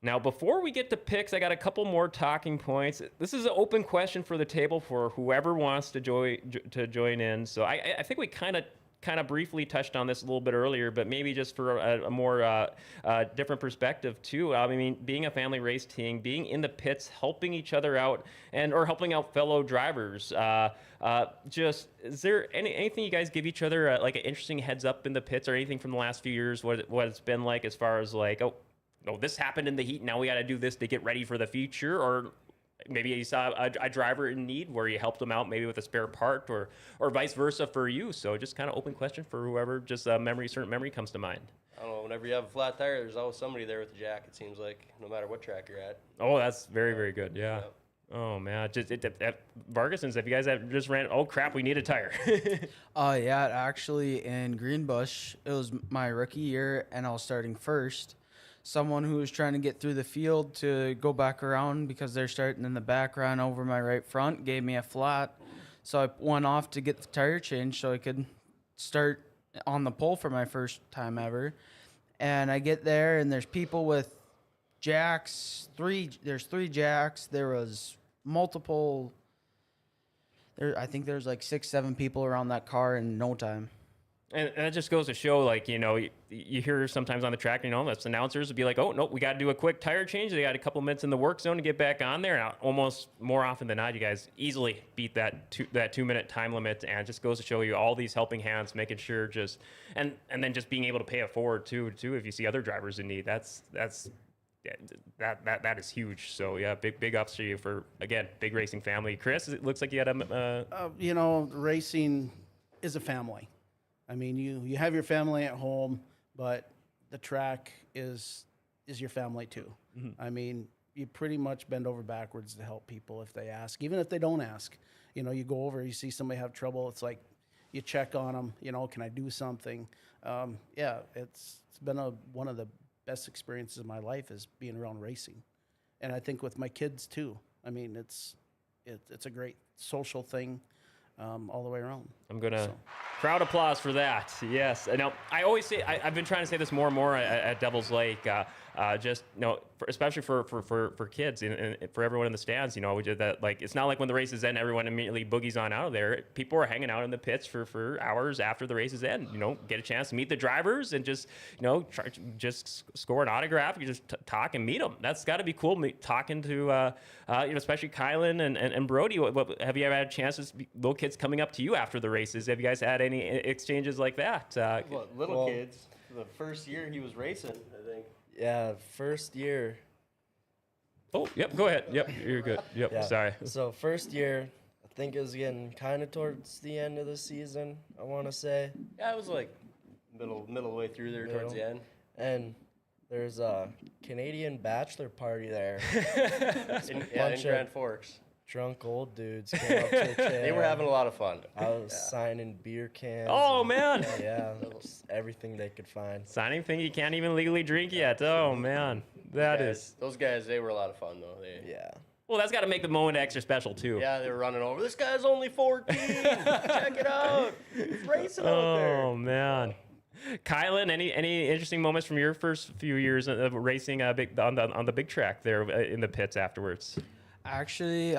Now, before we get to picks, I got a couple more talking points. This is an open question for the table for whoever wants to join in. So I think we kind of briefly touched on this a little bit earlier, but maybe just for a more different perspective too. I mean, being a family race team, being in the pits, helping each other out, or helping out fellow drivers. Just is there anything you guys give each other like an interesting heads up in the pits, or anything from the last few years? What it's been like as far as like, oh, no, this happened in the heat. Now we got to do this to get ready for the future, or maybe you saw a driver in need where you helped them out maybe with a spare part, or vice versa for you. So just kind of open question for whoever, just certain memory comes to mind. I don't know, whenever you have a flat tire, there's always somebody there with a jack, it seems like, no matter what track you're at. Oh, that's very, very good, yeah. Oh, man. Just at Vargason's, if you guys have just ran, oh, crap, we need a tire. Yeah, actually in Greenbush, it was my rookie year, and I was starting first. someone who was trying to get through the field to go back around because they're starting in the back, ran over my right front, gave me a flat. So I went off to get the tire changed so I could start on the pole for my first time ever. And I get there, and there's people with jacks. There's 3 jacks. There was multiple. I think there's like 6, 7 people around that car in no time. And it just goes to show, like, you hear sometimes on the track, that's announcers would be like, oh, no, we got to do a quick tire change. They got a couple minutes in the work zone to get back on there. And almost more often than not, you guys easily beat that 2-minute time limit. And it just goes to show you all these helping hands, making sure and then just being able to pay it forward too, if you see other drivers in need. That is huge. So yeah, big ups to you for, again, big racing family. Chris, it looks like you had Racing is a family. I mean, you have your family at home, but the track is your family too. Mm-hmm. I mean, you pretty much bend over backwards to help people if they ask, even if they don't ask. You go over, you see somebody have trouble, it's like you check on them. Can I do something? It's been one of the best experiences of my life is being around racing, and I think with my kids too. I mean, it's a great social thing. All the way around. I'm going to crowd applause for that. Yes. Now, I always say, I've been trying to say this more and more at Devil's Lake, especially for kids and for everyone in the stands, we did that. Like, it's not like when the races end, everyone immediately boogies on out of there. People are hanging out in the pits for hours after the races end, get a chance to meet the drivers and just, just score an autograph. You just talk and meet them. That's got to be cool. Talking to, especially Cylen and Brody. Have you ever had chances, little kids coming up to you after the races? Have you guys had any exchanges like that? Kids. The first year he was racing, I think. Yeah, first year. Oh, yep, go ahead. Yep, you're good. Yep, Yeah. Sorry. So first year, I think it was getting kind of towards the end of the season, I want to say. Yeah, it was like middle way through there towards the end. And there's a Canadian bachelor party there. in Grand Forks. Drunk old dudes came up to the chair. They were having a lot of fun. I was signing beer cans. Oh, man. Yeah, just everything they could find. Signing thing you can't even legally drink yet. Oh, man. Those guys, they were a lot of fun, though. Yeah. Well, that's got to make the moment extra special, too. Yeah, they were running over. This guy's only 14. Check it out. He's racing out there. Oh, man. Kylan, any interesting moments from your first few years of racing on the big track there in the pits afterwards? Actually,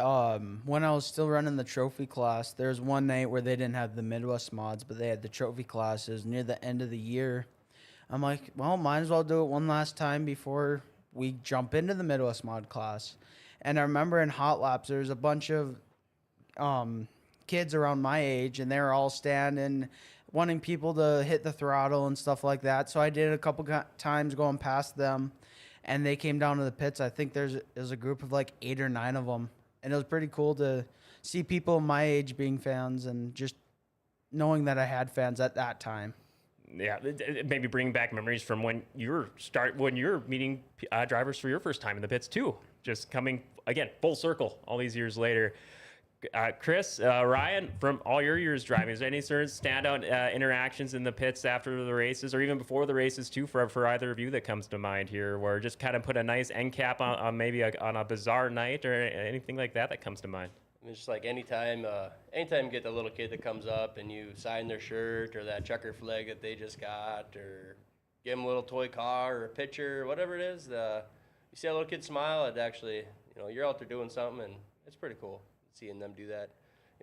when I was still running the trophy class, there was one night where they didn't have the Midwest mods, but they had the trophy classes near the end of the year. I'm like, well, might as well do it one last time before we jump into the Midwest mod class. And I remember in hot laps, there was a bunch of kids around my age, and they were all standing, wanting people to hit the throttle and stuff like that. So I did it a couple times going past them. And they came down to the pits. I think there's a group of like 8 or 9 of them. And it was pretty cool to see people my age being fans and just knowing that I had fans at that time. Yeah, maybe bring back memories from when you're meeting drivers for your first time in the pits too. Just coming, again, full circle all these years later. Chris, Ryan, from all your years driving, is there any sort of standout interactions in the pits after the races or even before the races too for either of you that comes to mind here, where just kind of put a nice end cap on maybe on a bizarre night or anything like that comes to mind? I mean, just like anytime you get the little kid that comes up and you sign their shirt or that checker flag that they just got or give them a little toy car or a picture, whatever it is, you see a little kid smile, it actually, you're out there doing something and it's pretty cool. Seeing them do that.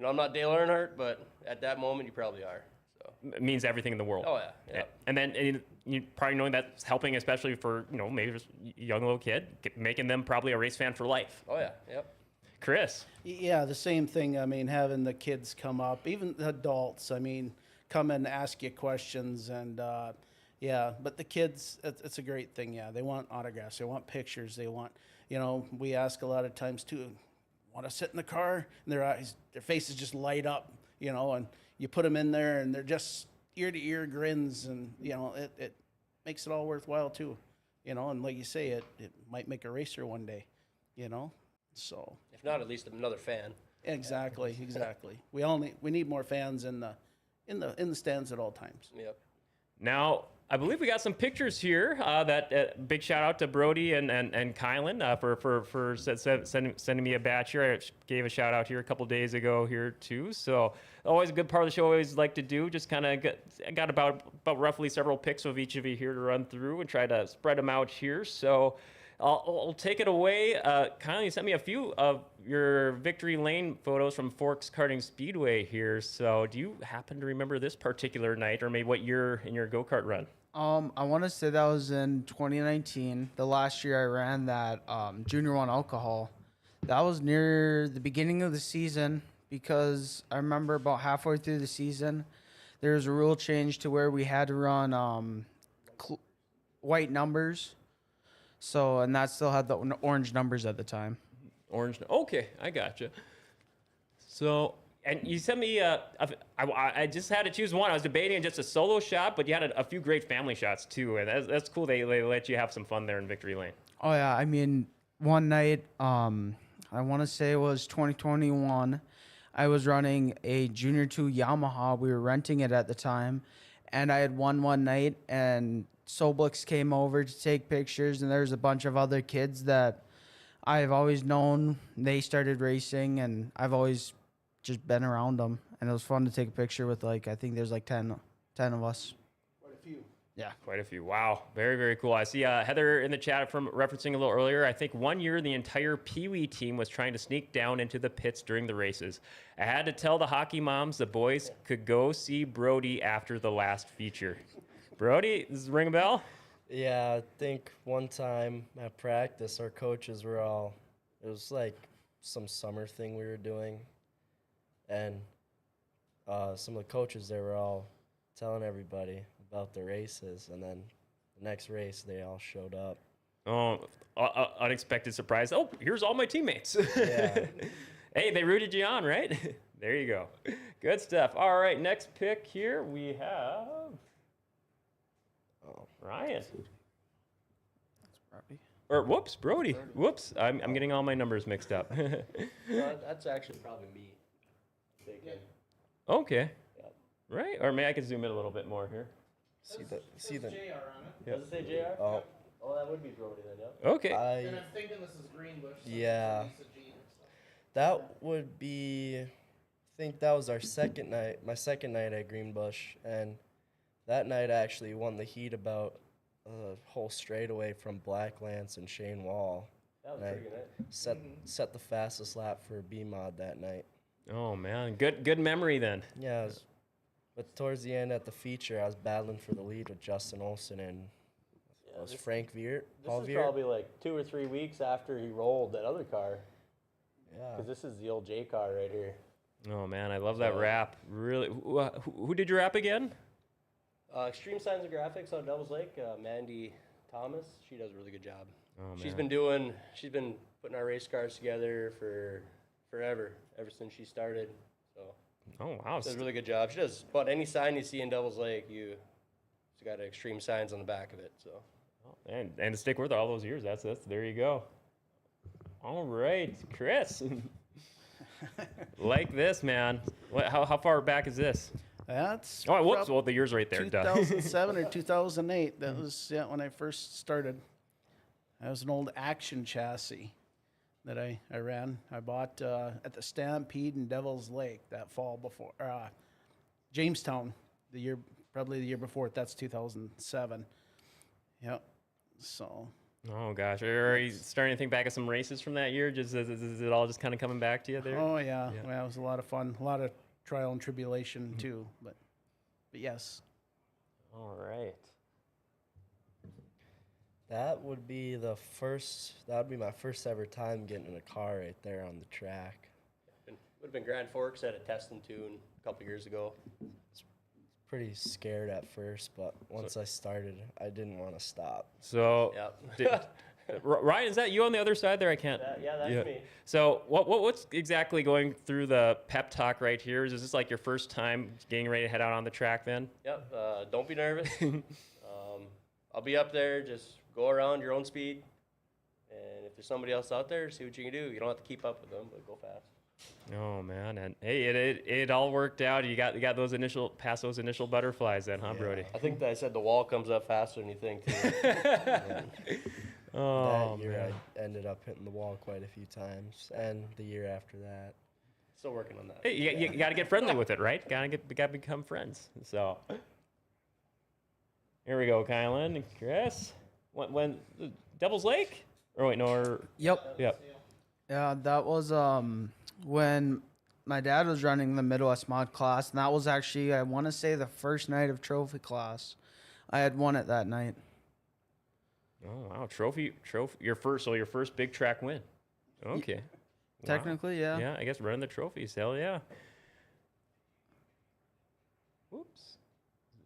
I'm not Dale Earnhardt, but at that moment, you probably are. So it means everything in the world. Oh, yeah. And then you probably knowing that's helping, especially for, maybe just a young little kid, making them probably a race fan for life. Oh, yeah. Yep. Chris? Yeah, the same thing. I mean, having the kids come up, even the adults, come and ask you questions. And, but the kids, it's a great thing. Yeah, they want autographs. They want pictures. They want, we ask a lot of times, too, want to sit in the car, and their faces just light up, and you put them in there, and they're just ear-to-ear grins, and, it makes it all worthwhile, too, and like you say, it might make a racer one day, so. If not, at least another fan. Exactly. We need more fans in the stands at all times. Yep. Now, I believe we got some pictures here. That big shout out to Brody and Kylan for sending me a batch here. I gave a shout out here a couple days ago here too. So always a good part of the show. I always like to do. Just kind of got about roughly several pics of each of you here to run through and try to spread them out here. So I'll take it away. Kylan, you sent me a few of your Victory Lane photos from Forks Karting Speedway here. So do you happen to remember this particular night, or maybe what year in your go-kart run? I want to say that was in 2019, the last year I ran that Junior 1 alcohol. That was near the beginning of the season, because I remember about halfway through the season, there was a rule change to where we had to run white numbers. So, and that still had the orange numbers at the time. Orange. Okay, I gotcha. So, and you sent me, I just had to choose one. I was debating just a solo shot, but you had a few great family shots too. And that's cool. They let you have some fun there in Victory Lane. Oh, yeah. I mean, one night, I want to say it was 2021. I was running a Junior 2 Yamaha. We were renting it at the time. And I had won one night, and Soblix came over to take pictures, and there's a bunch of other kids that I've always known. They started racing, and I've always just been around them. And it was fun to take a picture with, I think there's 10 of us. Quite a few. Yeah. Quite a few. Wow. Very, very cool. I see Heather in the chat from referencing a little earlier. I think one year the entire Pee Wee team was trying to sneak down into the pits during the races. I had to tell the hockey moms the boys could go see Brody after the last feature. Brody, does this ring a bell? Yeah, I think one time at practice, our coaches were all, it was like some summer thing we were doing. And some of the coaches, they were all telling everybody about the races. And then the next race, they all showed up. Oh, unexpected surprise. Oh, here's all my teammates. Yeah. Hey, they rooted you on, right? There you go. Good stuff. All right, next pick here we have Ryan. Or whoops, Brody. Whoops, I'm getting all my numbers mixed up. That's actually probably me. Okay. Yep. Right, or maybe I can zoom in a little bit more here. See the. Does it say JR? Oh, Oh, that would be Brody then, yeah. Okay. And I'm thinking this is Greenbush. So Yeah. it's Lisa Jean or something. that would be. I think that was our second night. My second night at Greenbush, and that night I actually won the heat about a whole straightaway from Black Lance and Shane Wall. That was And I pretty good night. set the fastest lap for B-Mod that night. Oh man, good memory then. Yeah, but towards the end at the feature, I was battling for the lead with Justin Olson and it was Frank Veert. Paul This is Veert. probably like 2 or 3 weeks after he rolled that other car. Yeah. Because this is the old J car right here. Oh man, I love that rap. Really, who did your rap again? Extreme Signs and Graphics on Devil's Lake, Mandy Thomas. She does a really good job. Oh man. She's been putting our race cars together for forever, ever since she started. So Oh wow. she does a really good job. She does about any sign you see in Devil's Lake, she's got Extreme Signs on the back of it. So And to stick with it all those years, that's there you go. All right, Chris. Like this, man. How far back is this? That's Oh, whoops. Well, the year's right there. Duh. 2007 or 2008. That was when I first started. That was an old Action chassis that I ran. I bought at the Stampede in Devil's Lake that fall before Jamestown, probably the year before it. That's 2007. Yep. So. Oh gosh, are you starting to think back of some races from that year? Just is it all just kind of coming back to you there? Oh yeah. Well, it was a lot of fun. A lot of trial and tribulation too. But yes. All right. That would be my first ever time getting in a car right there on the track. would have been Grand Forks at a test and tune a couple years ago. Pretty scared at first, but once I started, I didn't want to stop. So, Yep. Ryan, is that you on the other side there? I can't. That's me. So, what's exactly going through the pep talk right here? Is this like your first time getting ready to head out on the track then? Yep. Don't be nervous. I'll be up there. Just go around your own speed. And if there's somebody else out there, see what you can do. You don't have to keep up with them, but go fast. Oh man, and hey, it all worked out. You got those past those initial butterflies then, huh, Brody? I think that I said the wall comes up faster than you think, too. Oh That year man. I ended up hitting the wall quite a few times, and the year after that. Still working on that. Hey, you got to get friendly with it, right? Got to become friends. So here we go, Kylan and Chris. When Devil's Lake? Or wait, no. Yep. Yep. Yeah, that was when my dad was running the Midwest Mod class, and that was actually, I want to say, the first night of trophy class. I had won it that night. Oh wow, trophy. Your first big track win. Okay. Wow. Technically, yeah. Yeah, I guess running the trophies. Hell yeah. Whoops.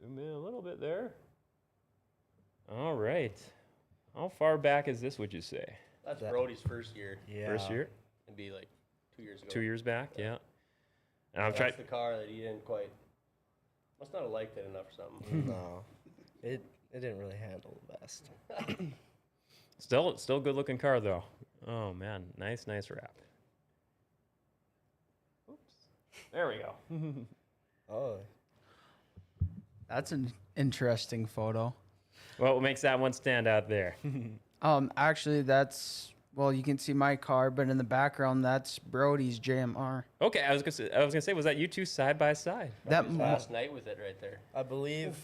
Zoom in a little bit there. All right. How far back is this, would you say? That's Brody's first year. Yeah. First year? It'd be like 2 years ago. 2 years back, yeah. And I'm That's trying. the car that he didn't quite, must not have liked it enough or something. No, it didn't really handle the best. Still good looking car though. Oh man, nice wrap. Oops. There we go. Oh, That's an interesting photo. What makes that one stand out there? Actually, well, you can see my car, but in the background, that's Brody's JMR. Okay, I was gonna say, was that you two side by side? That Last night with it right there. I believe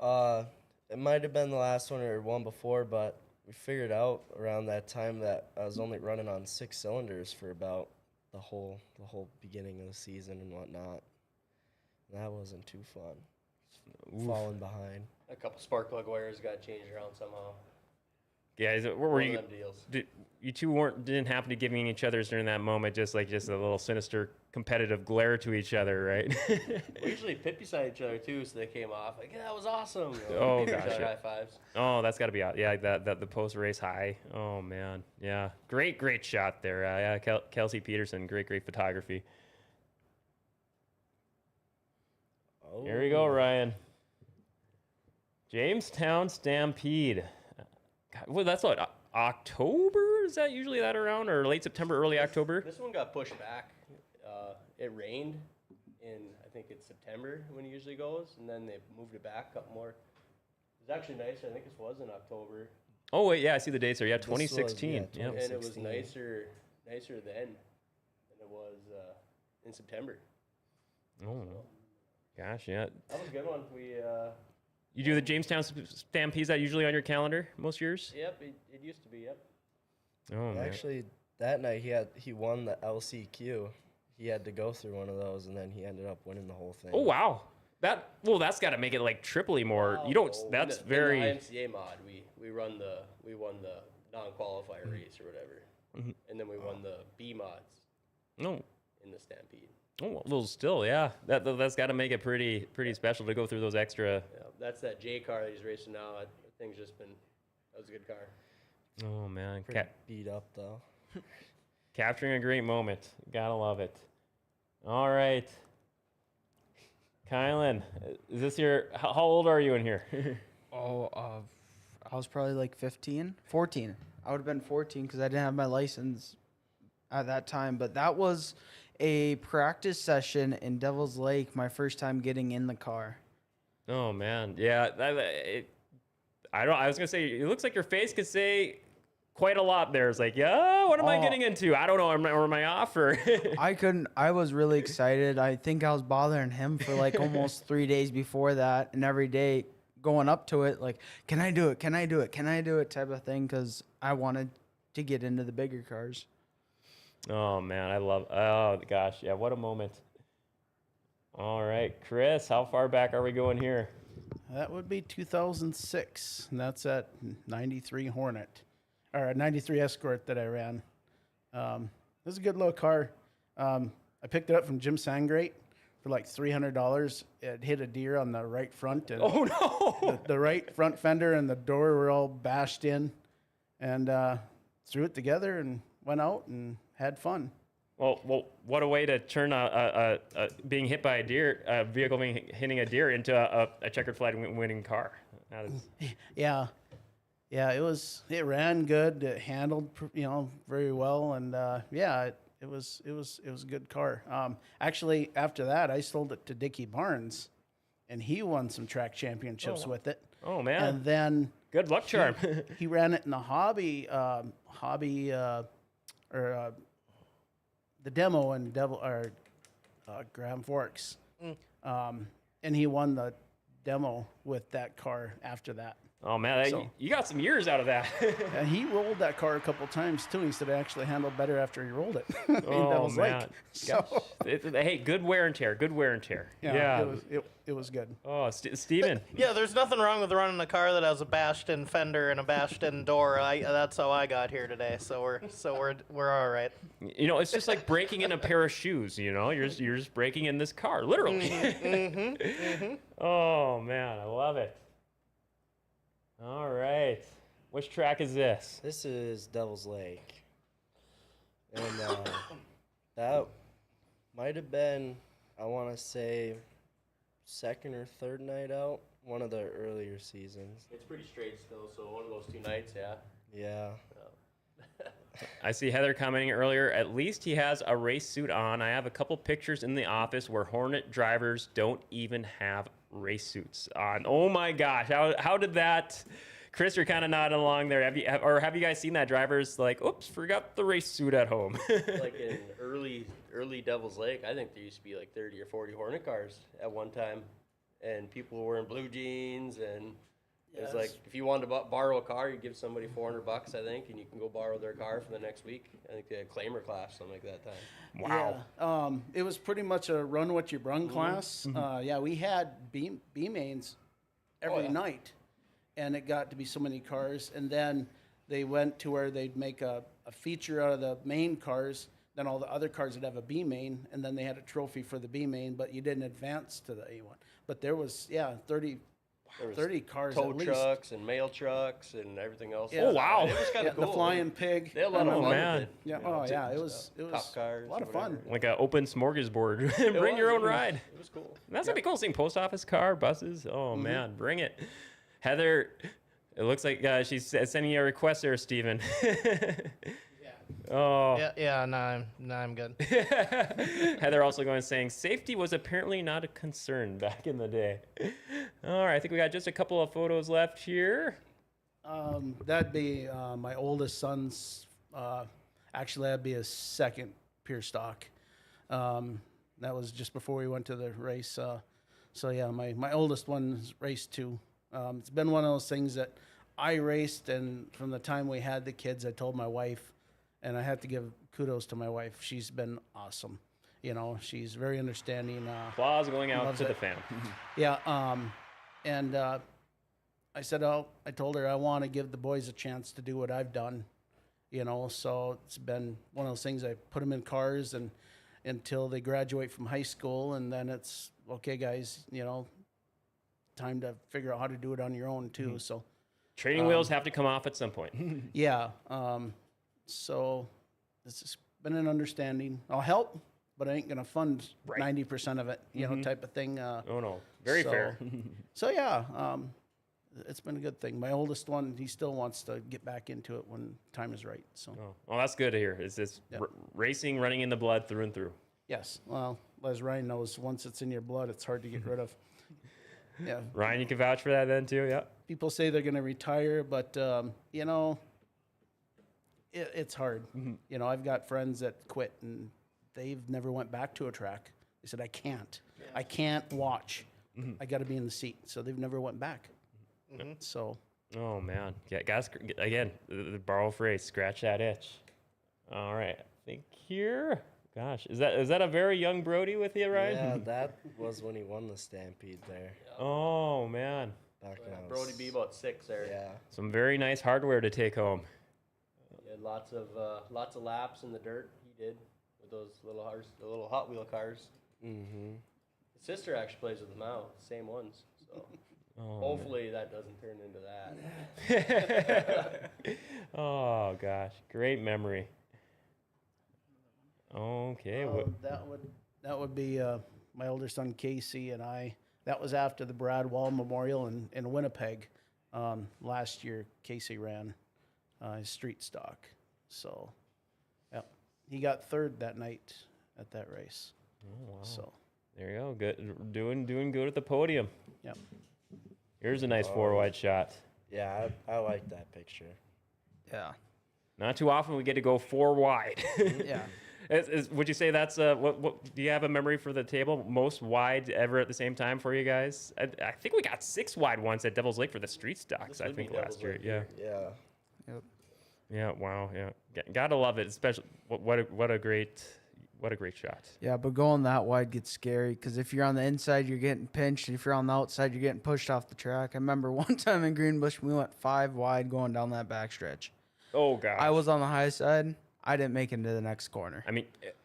it might have been the last one or one before, but we figured out around that time that I was only running on 6 cylinders for about the whole beginning of the season and whatnot. That wasn't too fun. Falling behind. A couple spark plug wires got changed around somehow. Yeah, where were One you? of them deals. You two didn't happen to giving each other's during that moment, just a little sinister competitive glare to each other, right? We usually pit beside each other too, so they came off like, "Yeah, that was awesome." You know, Oh, give each gosh, other yeah. high fives. Oh, that's got to be out. Yeah, the post race high. Oh man, yeah, great shot there. Yeah, Kelsey Peterson, great photography. Oh, Here we go, Ryan. Jamestown Stampede. God, well, that's what October? Is that usually that around, or late September, early October? This one got pushed back. It rained in, I think it's September when it usually goes, and then they moved it back a couple more. It was actually nicer. I think this was in October, Oh wait, yeah, I see the dates there. Yeah, This was, 2016. yeah, Yeah. and it was 16. nicer then than it was in September. Oh, gosh, yeah. That was a good one. We You do the Jamestown Stampedes that usually on your calendar most years? yep, it used to be, yep. Oh man. Actually, that night he won the LCQ. He had to go through one of those, and then he ended up winning the whole thing. Oh wow. That's got to make it like triply more. You don't. Oh, That's in the very. IMCA mod. We won the non-qualifier race or whatever, and then we won the B mods No. in the Stampede. Oh well, still, yeah. That's got to make it pretty special to go through those extra. Yeah, that's that J car that he's racing now. That thing's just been. That was a good car. Oh man, Pretty beat up though. capturing a great moment. Gotta love it. All right, Kylan, is this your? How old are you in here? I was probably like 14. I would have been 14 because I didn't have my license at that time. But that was a practice session in Devil's Lake, my first time getting in the car. Oh man, yeah. I was gonna say it looks like your face could say quite a lot there. It's like, yeah, what am I getting into? I don't know. Am I off or? I was really excited. I think I was bothering him for like almost 3 days before that, and every day going up to it, like, can I do it? Can I do it? Can I do it? Type of thing, because I wanted to get into the bigger cars. Oh man, I love. Oh gosh, yeah, what a moment. All right, Chris, how far back are we going here? That would be 2006, and that's at 93 Hornet, or a 93 Escort that I ran. It was a good little car. I picked it up from Jim Sangrate for like $300. It hit a deer on the right front, and Oh no! the right front fender and the door were all bashed in, and threw it together and went out and had fun. Well, what a way to turn a being hit by a vehicle hitting a deer into a checkered flag winning car. That is, Yeah, it ran good. It handled, very well, and it was a good car. Actually, after that, I sold it to Dickie Barnes, and he won some track championships with it. Oh man. And then Good luck charm. he ran it in the the demo in Grand Forks, and he won the demo with that car after that. Oh man, So- you got some years out of that. And he rolled that car a couple times too. He said it actually handled better after he rolled it. Oh Devil's Lake. man. So Hey, good wear and tear. Good wear and tear. yeah, it was good. Oh, Steven. Yeah, there's nothing wrong with running a car that has a bashed-in fender and a bashed-in door. That's how I got here today. So we're all right. You know, it's just like breaking in a pair of shoes. You know, you're just breaking in this car, literally. Oh man, I love it. All right, which track is this? This is Devil's Lake. And that might have been, I want to say, second or third night out, one of the earlier seasons. It's pretty straight still, so one of those 2 nights, yeah. Yeah. I see Heather commenting earlier. At least he has a race suit on. I have a couple pictures in the office where Hornet drivers don't even have race suits on. Oh my gosh, how did that? Chris, you're kind of nodding along there. Have you guys seen that drivers like, oops, forgot the race suit at home? Like in early Devil's Lake, I think there used to be like 30 or 40 Hornet cars at one time, and people were wearing blue jeans, and it was like if you wanted to borrow a car, you give somebody $400, I think, and you can go borrow their car for the next week. I think they had Claimer class, something like that time. Wow. Yeah. It was pretty much a run what you brung class. Yeah, we had B mains every night, and it got to be so many cars. And then they went to where they'd make a feature out of the main cars. Then all the other cars would have a B main, and then they had a trophy for the B main, but you didn't advance to the A one. But there was 30 cars Tow at least. trucks and mail trucks and everything else. Yeah. Oh, wow. It was kind Yeah, of cool. the flying pig. They had a lot of Oh, fun man. with it. Yeah. you know, Oh too, yeah. It and was stuff. Cop cars, a lot of whatever. fun. Like an open smorgasbord. Bring your own ride. It was cool. That's gonna be cool. Seeing post office car, buses. Oh man, bring it. Heather, it looks like she's sending you a request there, Steven. Oh. Yeah. No, I'm good. Heather also going saying safety was apparently not a concern back in the day. All right, I think we got just a couple of photos left here. That'd be my oldest son's. Actually, that'd be his second pure stock. That was just before we went to the race. So yeah, my oldest one's race 2. It's been one of those things that I raced, and from the time we had the kids, I told my wife, and I have to give kudos to my wife. She's been awesome. You know, she's very understanding. Applause going out Loves to it. the fam. Yeah. And I said, I told her I want to give the boys a chance to do what I've done. You know, so it's been one of those things. I put them in cars and until they graduate from high school, and then it's okay, guys. You know, time to figure out how to do it on your own too. So Training wheels have to come off at some point. yeah. So it's just been an understanding. I'll help, but I ain't gonna fund 90% of it. You know, type of thing. Oh no, very so- fair. So yeah, it's been a good thing. My oldest one, he still wants to get back into it when time is right. So Oh, well, that's good to hear. It's this racing running in the blood through and through. yes, well, as Ryan knows, once it's in your blood, it's hard to get rid of. Yeah, Ryan, you can vouch for that then too. Yeah. people say they're going to retire, but you know, it's hard. You know, I've got friends that quit and they've never went back to a track. They said, I can't watch. I got to be in the seat. So they've never went back. So Oh man, yeah, guys. Again, the borrow phrase, scratch that itch. All right, I think here. Gosh, is that a very young Brody with you, Ryan? Yeah, that was when he won the Stampede there. Oh man, Back when I was, Brody be about 6 there. Yeah. some very nice hardware to take home. He had lots of laps in the dirt. He did with those little the little Hot Wheel cars. Mm-hmm. His sister actually plays with them out, same ones. So Oh, hopefully that doesn't turn into that. oh gosh, great memory. Okay, that would be my older son Casey and I. That was after the Brad Wall Memorial in Winnipeg last year. Casey ran his street stock. So, yeah. he got third that night at that race. Oh, wow. So There you go. Good, doing good at the podium. Yep. Here's a nice 4-wide shot. Yeah, I like that picture. Yeah. Not too often we get to go 4 wide. Yeah. Would you say that's what do you have a memory for the table most wide ever at the same time for you guys? I think we got 6 wide once at Devil's Lake for the street stocks. This I would be think last Devil's year. Lake Yeah. here. Yeah. Yeah. Wow. Yeah. Gotta love it. Especially what a great shot. Yeah, but going that wide gets scary because if you're on the inside, you're getting pinched. If you're on the outside, you're getting pushed off the track. I remember one time in Greenbush, we went 5 wide going down that backstretch. Oh god. I was on the high side. I didn't make it into the next corner. I mean, it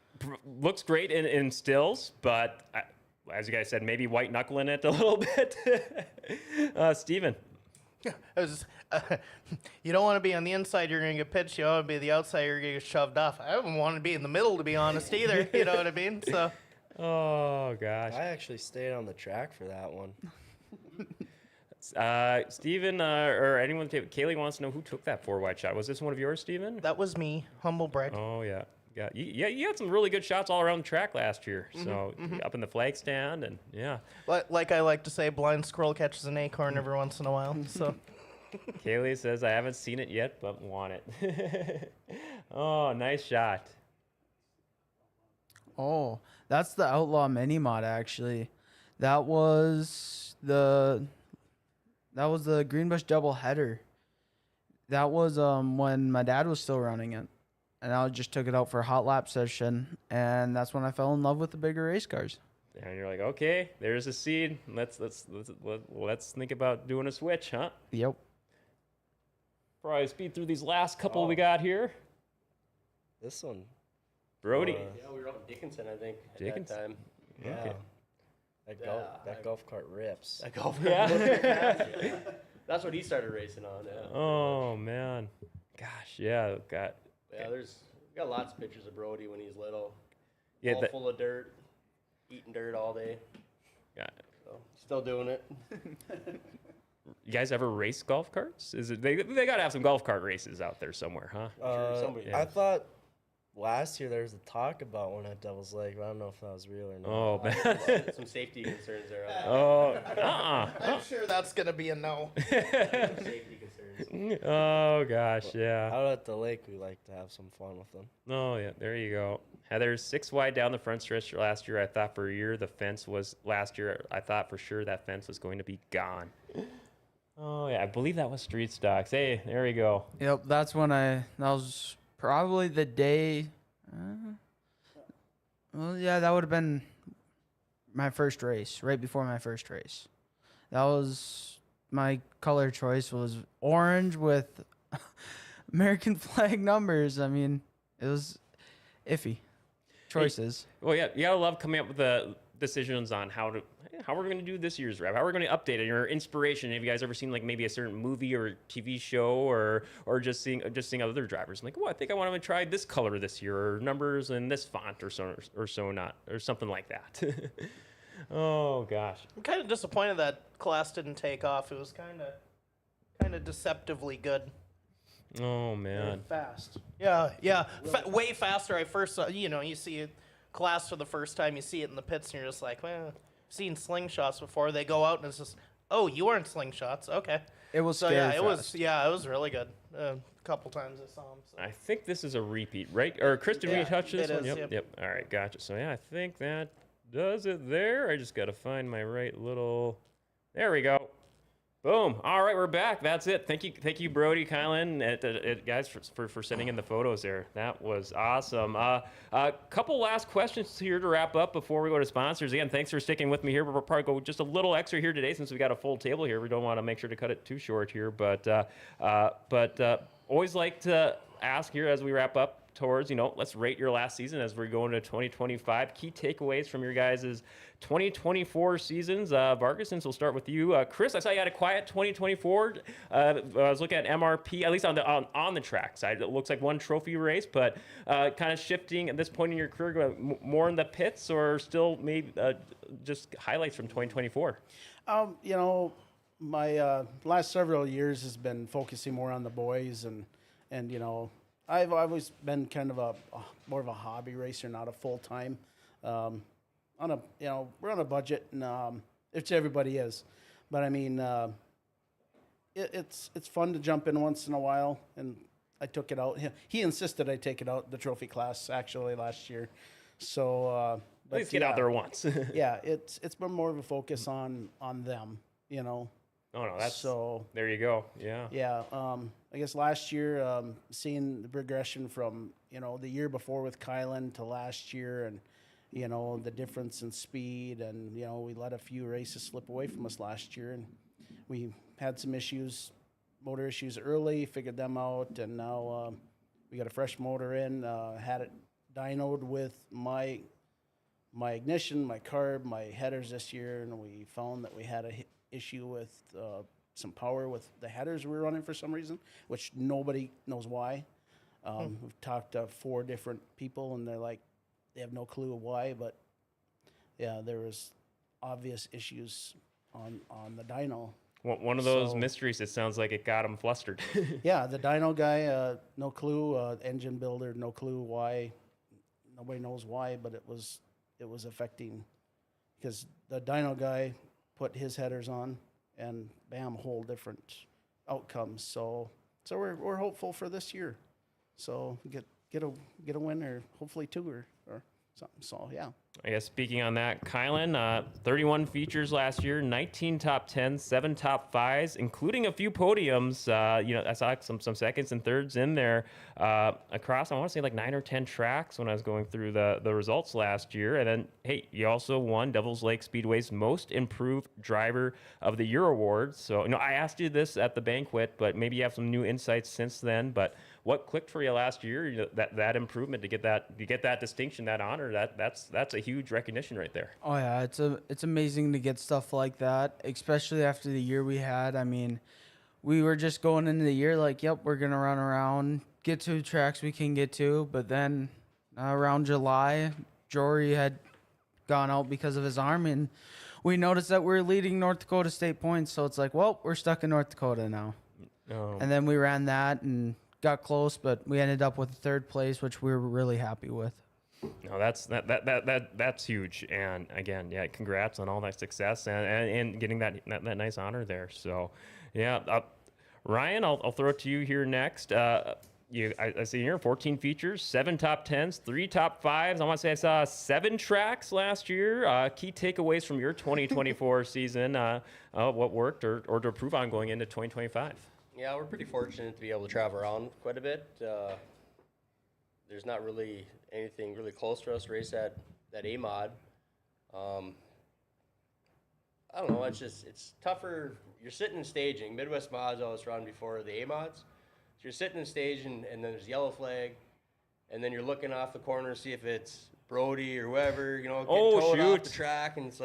looks great in stills, but as you guys said, maybe white knuckling it a little bit. Steven. I was you don't want to be on the inside, you're going to get pitched. You want to be the outside, you're going to get shoved off. I don't want to be in the middle, to be honest, either. You know what I mean? So, Oh gosh. I actually stayed on the track for that one. Steven or anyone, Kaylee wants to know who took that 4-wide shot. Was this one of yours, Steven? that was me. Humble brag. Oh yeah. You had some really good shots all around the track last year. So up in the flag stand and yeah. Like I like to say, blind squirrel catches an acorn every once in a while. So, Kaylee says, I haven't seen it yet, but want it. Oh, nice shot. Oh, that's the Outlaw Mini Mod, actually. That was the Greenbush double header. That was when my dad was still running it. And I just took it out for a hot lap session, and that's when I fell in love with the bigger race cars. And you're like, okay, there's a seed. Let's think about doing a switch, huh? Yep. Probably speed through these last couple we got here. This one. Brody. Yeah, we were up in Dickinson, I think, at Dickinson? that time. Yeah. Okay. That golf cart rips. That golf Yeah. That's what he started racing on. Yeah. Oh man. Gosh, yeah. Got. Yeah, we got lots of pictures of Brody when he's little. Yeah. All full of dirt, eating dirt all day. Got. So still doing it. You guys ever race golf carts? Is it they gotta have some golf cart races out there somewhere, huh? Sure, somebody. I thought last year there was a talk about one at Devil's Lake, but I don't know if that was real or not. Oh man. Some safety concerns there. Oh. I'm sure that's going to be a no. Safety concerns. Oh gosh, yeah. Out at the lake, we like to have some fun with them. Oh yeah, there you go. Heather's 6 wide down the front stretch last year. I thought for a year the fence was last year. I thought for sure that fence was going to be gone. Oh yeah, I believe that was street stocks. Hey, there we go. Yep, that was probably the day. Well, yeah, that would have been my first race, right before my first race. That was my color choice was orange with American flag numbers. I mean, it was iffy choices. Well, yeah, you gotta love coming up with the decisions on how we're going to do this year's rev, how we're going to update it, or inspiration. Have you guys ever seen like maybe a certain movie or TV show, or just seeing other drivers? I'm like, I think I want to try this color this year, or numbers in this font, or so not, or something like that. Oh gosh. I'm kind of disappointed that class didn't take off. It was kind of deceptively good. Oh man. fast. Yeah. Way faster. I first saw, you see a class for the first time, you see it in the pits, and you're just like, well, I've seen slingshots before. They go out, and it's just, oh, you aren't slingshots. Okay. It was So scary it fast. was really good. A couple times I saw him. So. I think this is a repeat, right? Or Chris, did we Yeah, touch this it one? is, Yep. yep. All right, gotcha. So yeah, I think that does it there. I just got to find my right little. There we go. Boom. All right, we're back. That's it. Thank you, Brody, Kylan, guys, for sending in the photos there. That was awesome. A couple last questions here to wrap up before we go to sponsors. Again, thanks for sticking with me here. We'll probably go just a little extra here today since we got a full table here. We don't want to make sure to cut it too short here, but always like to ask here as we wrap up towards, let's rate your last season as we're going to 2025. Key takeaways from your guys' 2024 seasons. Vargason, we'll start with you. Chris, I saw you had a quiet 2024. I was looking at MRP, at least on the track side. It looks like one trophy race, but kind of shifting at this point in your career, going more in the pits, or still maybe just highlights from 2024? My last several years has been focusing more on the boys, and I've always been kind of more of a hobby racer, not a full time. We're on a budget, and which everybody is, but I mean, it's fun to jump in once in a while, and I took it out. He insisted I take it out the trophy class actually last year, so. At least get out there once. Yeah, it's been more of a focus on them, you know. Oh no, that's so. There you go. Yeah. Yeah, I guess last year, seeing the progression from the year before with Kylan to last year, and the difference in speed, and we let a few races slip away from us last year, and we had some motor issues early, figured them out, and now we got a fresh motor in. Had it dynoed with my ignition, my carb, my headers this year, and we found that we had a issue with some power with the headers we were running for some reason, which nobody knows why. We've talked to 4 different people, and they have no clue why, but yeah, there was obvious issues on the dyno. One of those mysteries. It sounds like it got him flustered. Yeah, the dyno guy, no clue. Engine builder, no clue why. Nobody knows why, but it was affecting, because the dyno guy put his headers on, and bam, whole different outcomes. So we're hopeful for this year. So get a win, or hopefully 2 or something. So yeah. I guess speaking on that, Kylan, 31 features last year, 19 top 10s, 7 top 5s, including a few podiums. I saw some seconds and thirds in there across, I want to say 9 or 10 tracks when I was going through the results last year. And then, hey, you also won Devils Lake Speedway's Most Improved Driver of the Year award. So, I asked you this at the banquet, but maybe you have some new insights since then. But what clicked for you last year? That improvement to get that distinction, that honor, that's a huge recognition right there. Oh yeah, it's amazing to get stuff like that, especially after the year we had. I mean, we were just going into the year yep, we're gonna run around, get to tracks we can get to, but then around July, Jory had gone out because of his arm, and we noticed that we're leading North Dakota state points. So it's we're stuck in North Dakota now. Oh. And then we ran that and got close, but we ended up with 3rd place, which we were really happy with. No, that's huge. And again, yeah, congrats on all that success and getting that nice honor there. So, yeah, Ryan, I'll throw it to you here next. I see here 14 features, 7 top 10s, 3 top 5s. I want to say I saw 7 tracks last year. Key takeaways from your 2024 season. What worked or to improve on going into 2025. Yeah, we're pretty fortunate to be able to travel around quite a bit. There's not really anything really close to us to race that A-mod. I don't know, it's tougher. You're sitting in staging. Midwest mods always run before the A-mods. So you're sitting in staging, and then there's yellow flag, and then you're looking off the corner to see if it's Brody or whoever, getting towed off the track, and it's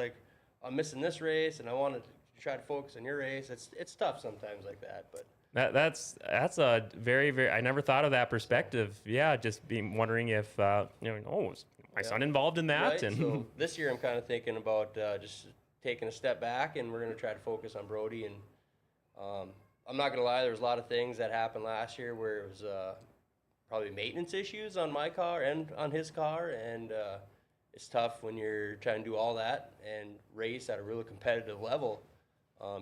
I'm missing this race, and I want to try to focus on your race. It's tough sometimes like that, but. That's a very, very. I never thought of that perspective. Yeah, just wondering if was my son involved in that? Right? And so this year I'm kind of thinking about just taking a step back, and we're going to try to focus on Brody. And I'm not going to lie, there was a lot of things that happened last year where it was probably maintenance issues on my car and on his car, and it's tough when you're trying to do all that and race at a really competitive level.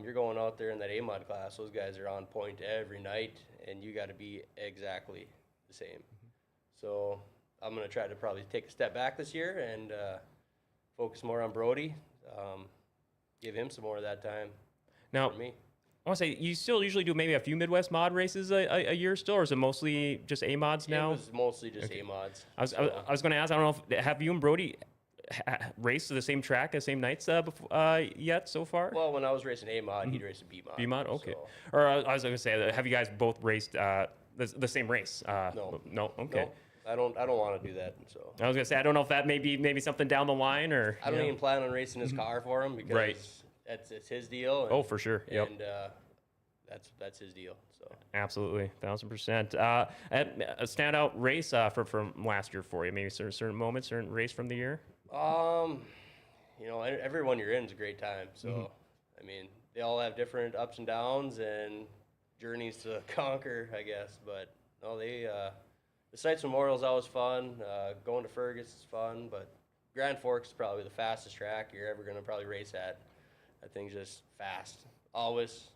You're going out there in that A-mod class. Those guys are on point every night, and you got to be exactly the same. So I'm going to try to probably take a step back this year and focus more on Brody, give him some more of that time now, for me. I want to say, you still usually do maybe a few Midwest mod races a year still, or is it mostly just A-mods now? It was mostly just A-mods. I was going to ask, I don't know, have you and Brody raced to the same track, the same nights yet so far? Well, when I was racing A-mod, he'd race a B-mod. B-mod, okay. So. Or I was going to say, have you guys both raced the same race? No. No? Okay. No, I don't want to do that. So I was going to say, I don't know if that may be maybe something down the line, or... I don't even plan on racing his car for him, because it's his deal. And, for sure. Yep. And that's his deal. So absolutely, 1,000%. A standout race from last year for you, maybe certain moments, certain race from the year? Everyone you're in is a great time. So, I mean, they all have different ups and downs and journeys to conquer, I guess. But no, the Sites Memorial is always fun. Going to Fergus is fun, but Grand Forks is probably the fastest track you're ever going to probably race at. That thing's just fast, always,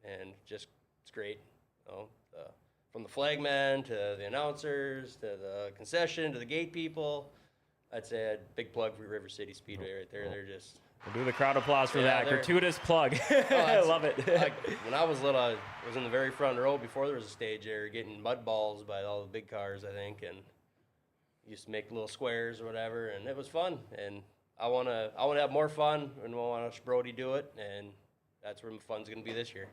and just it's great. You know, from the flagmen to the announcers to the concession to the gate people, I'd say a big plug for River City Speedway right there. They're just We'll do the crowd applause for Yeah, that. they're- Gratuitous plug. I love it. when I was little, I was in the very front row before there was a stage there, getting mud balls by all the big cars, I think, and used to make little squares or whatever, and it was fun. And I wanna have more fun, and I want to watch Brody do it, and that's where the fun's gonna be this year.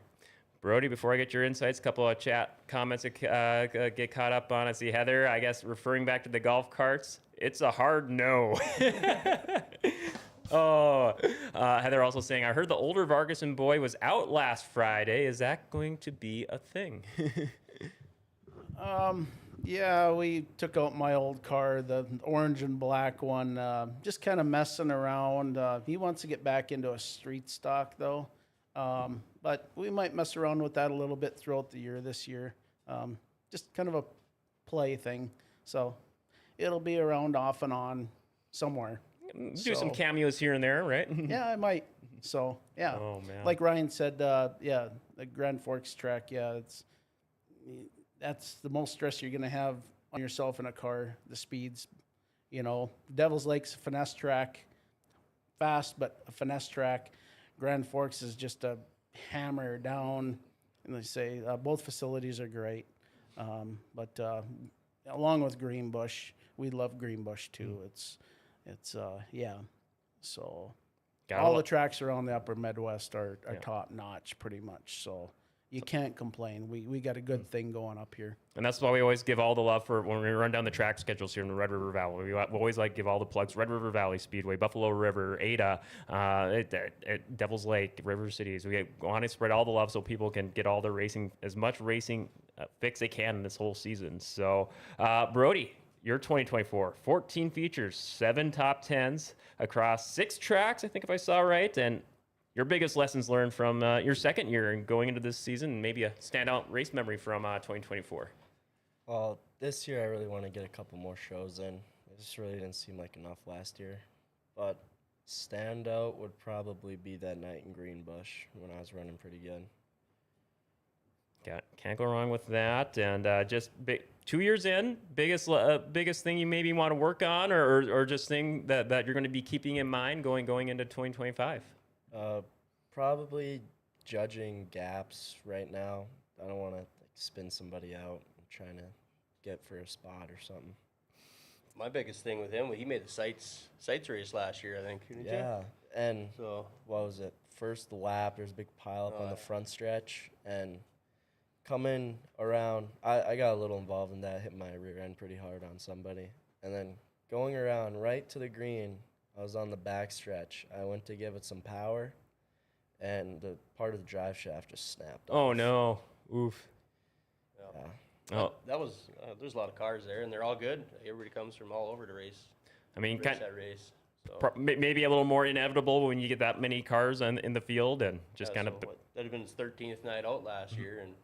Brody, before I get your insights, a couple of chat comments that get caught up on. I see Heather, I guess, referring back to the golf carts. It's a hard no. Heather also saying, I heard the older Vargason boy was out last Friday. Is that going to be a thing? Yeah, we took out my old car, the orange and black one, just kind of messing around. He wants to get back into a street stock, though. But we might mess around with that a little bit throughout the year this year. Just kind of a play thing. So it'll be around off and on somewhere. Do some cameos here and there, right? Yeah, I might. So, yeah. Oh, man. Like Ryan said, yeah, the Grand Forks track, yeah, that's the most stress you're going to have on yourself in a car, the speeds. You know, Devil's Lake's a finesse track, fast, but a finesse track. Grand Forks is just a hammer down. And they say both facilities are great. But along with Greenbush, we love Greenbush too. It's yeah. So all the tracks around the upper Midwest are top notch pretty much. So you can't complain. We got a good thing going up here. And that's why we always give all the love for when we run down the track schedules here in the Red River Valley. We always like give all the plugs: Red River Valley Speedway, Buffalo River, Ada, Devil's Lake, River Cities. We want to spread all the love so people can get all their racing, as much racing fix they can in this whole season. So, Brody, your 2024, 14 features, 7 top 10s across 6 tracks, I think if I saw right, and your biggest lessons learned from your second year and going into this season, maybe a standout race memory from 2024. Well, this year I really want to get a couple more shows in. It just really didn't seem like enough last year. But standout would probably be that night in Greenbush when I was running pretty good. Can't go wrong with that. And just 2 years in, biggest thing you maybe want to work on, or just thing that you're going to be keeping in mind going into 2025? Probably judging gaps right now. I don't want to spin somebody out and trying to get for a spot or something. My biggest thing with him, he made the sites race last year, I think. Didn't you? Yeah, and So what was it? First lap, there's a big pile up on the front stretch, and coming around, I got a little involved in that, hit my rear end pretty hard on somebody, and then going around right to the green, I was on the back stretch. I went to give it some power, and the part of the drive shaft just snapped off. Oh no! Oof. Yeah. Oh, that was there's a lot of cars there, and they're all good. Everybody comes from all over to race. I mean, That race. So. Maybe a little more inevitable when you get that many cars in the field, and just kind of. That'd have been his 13th night out last year, and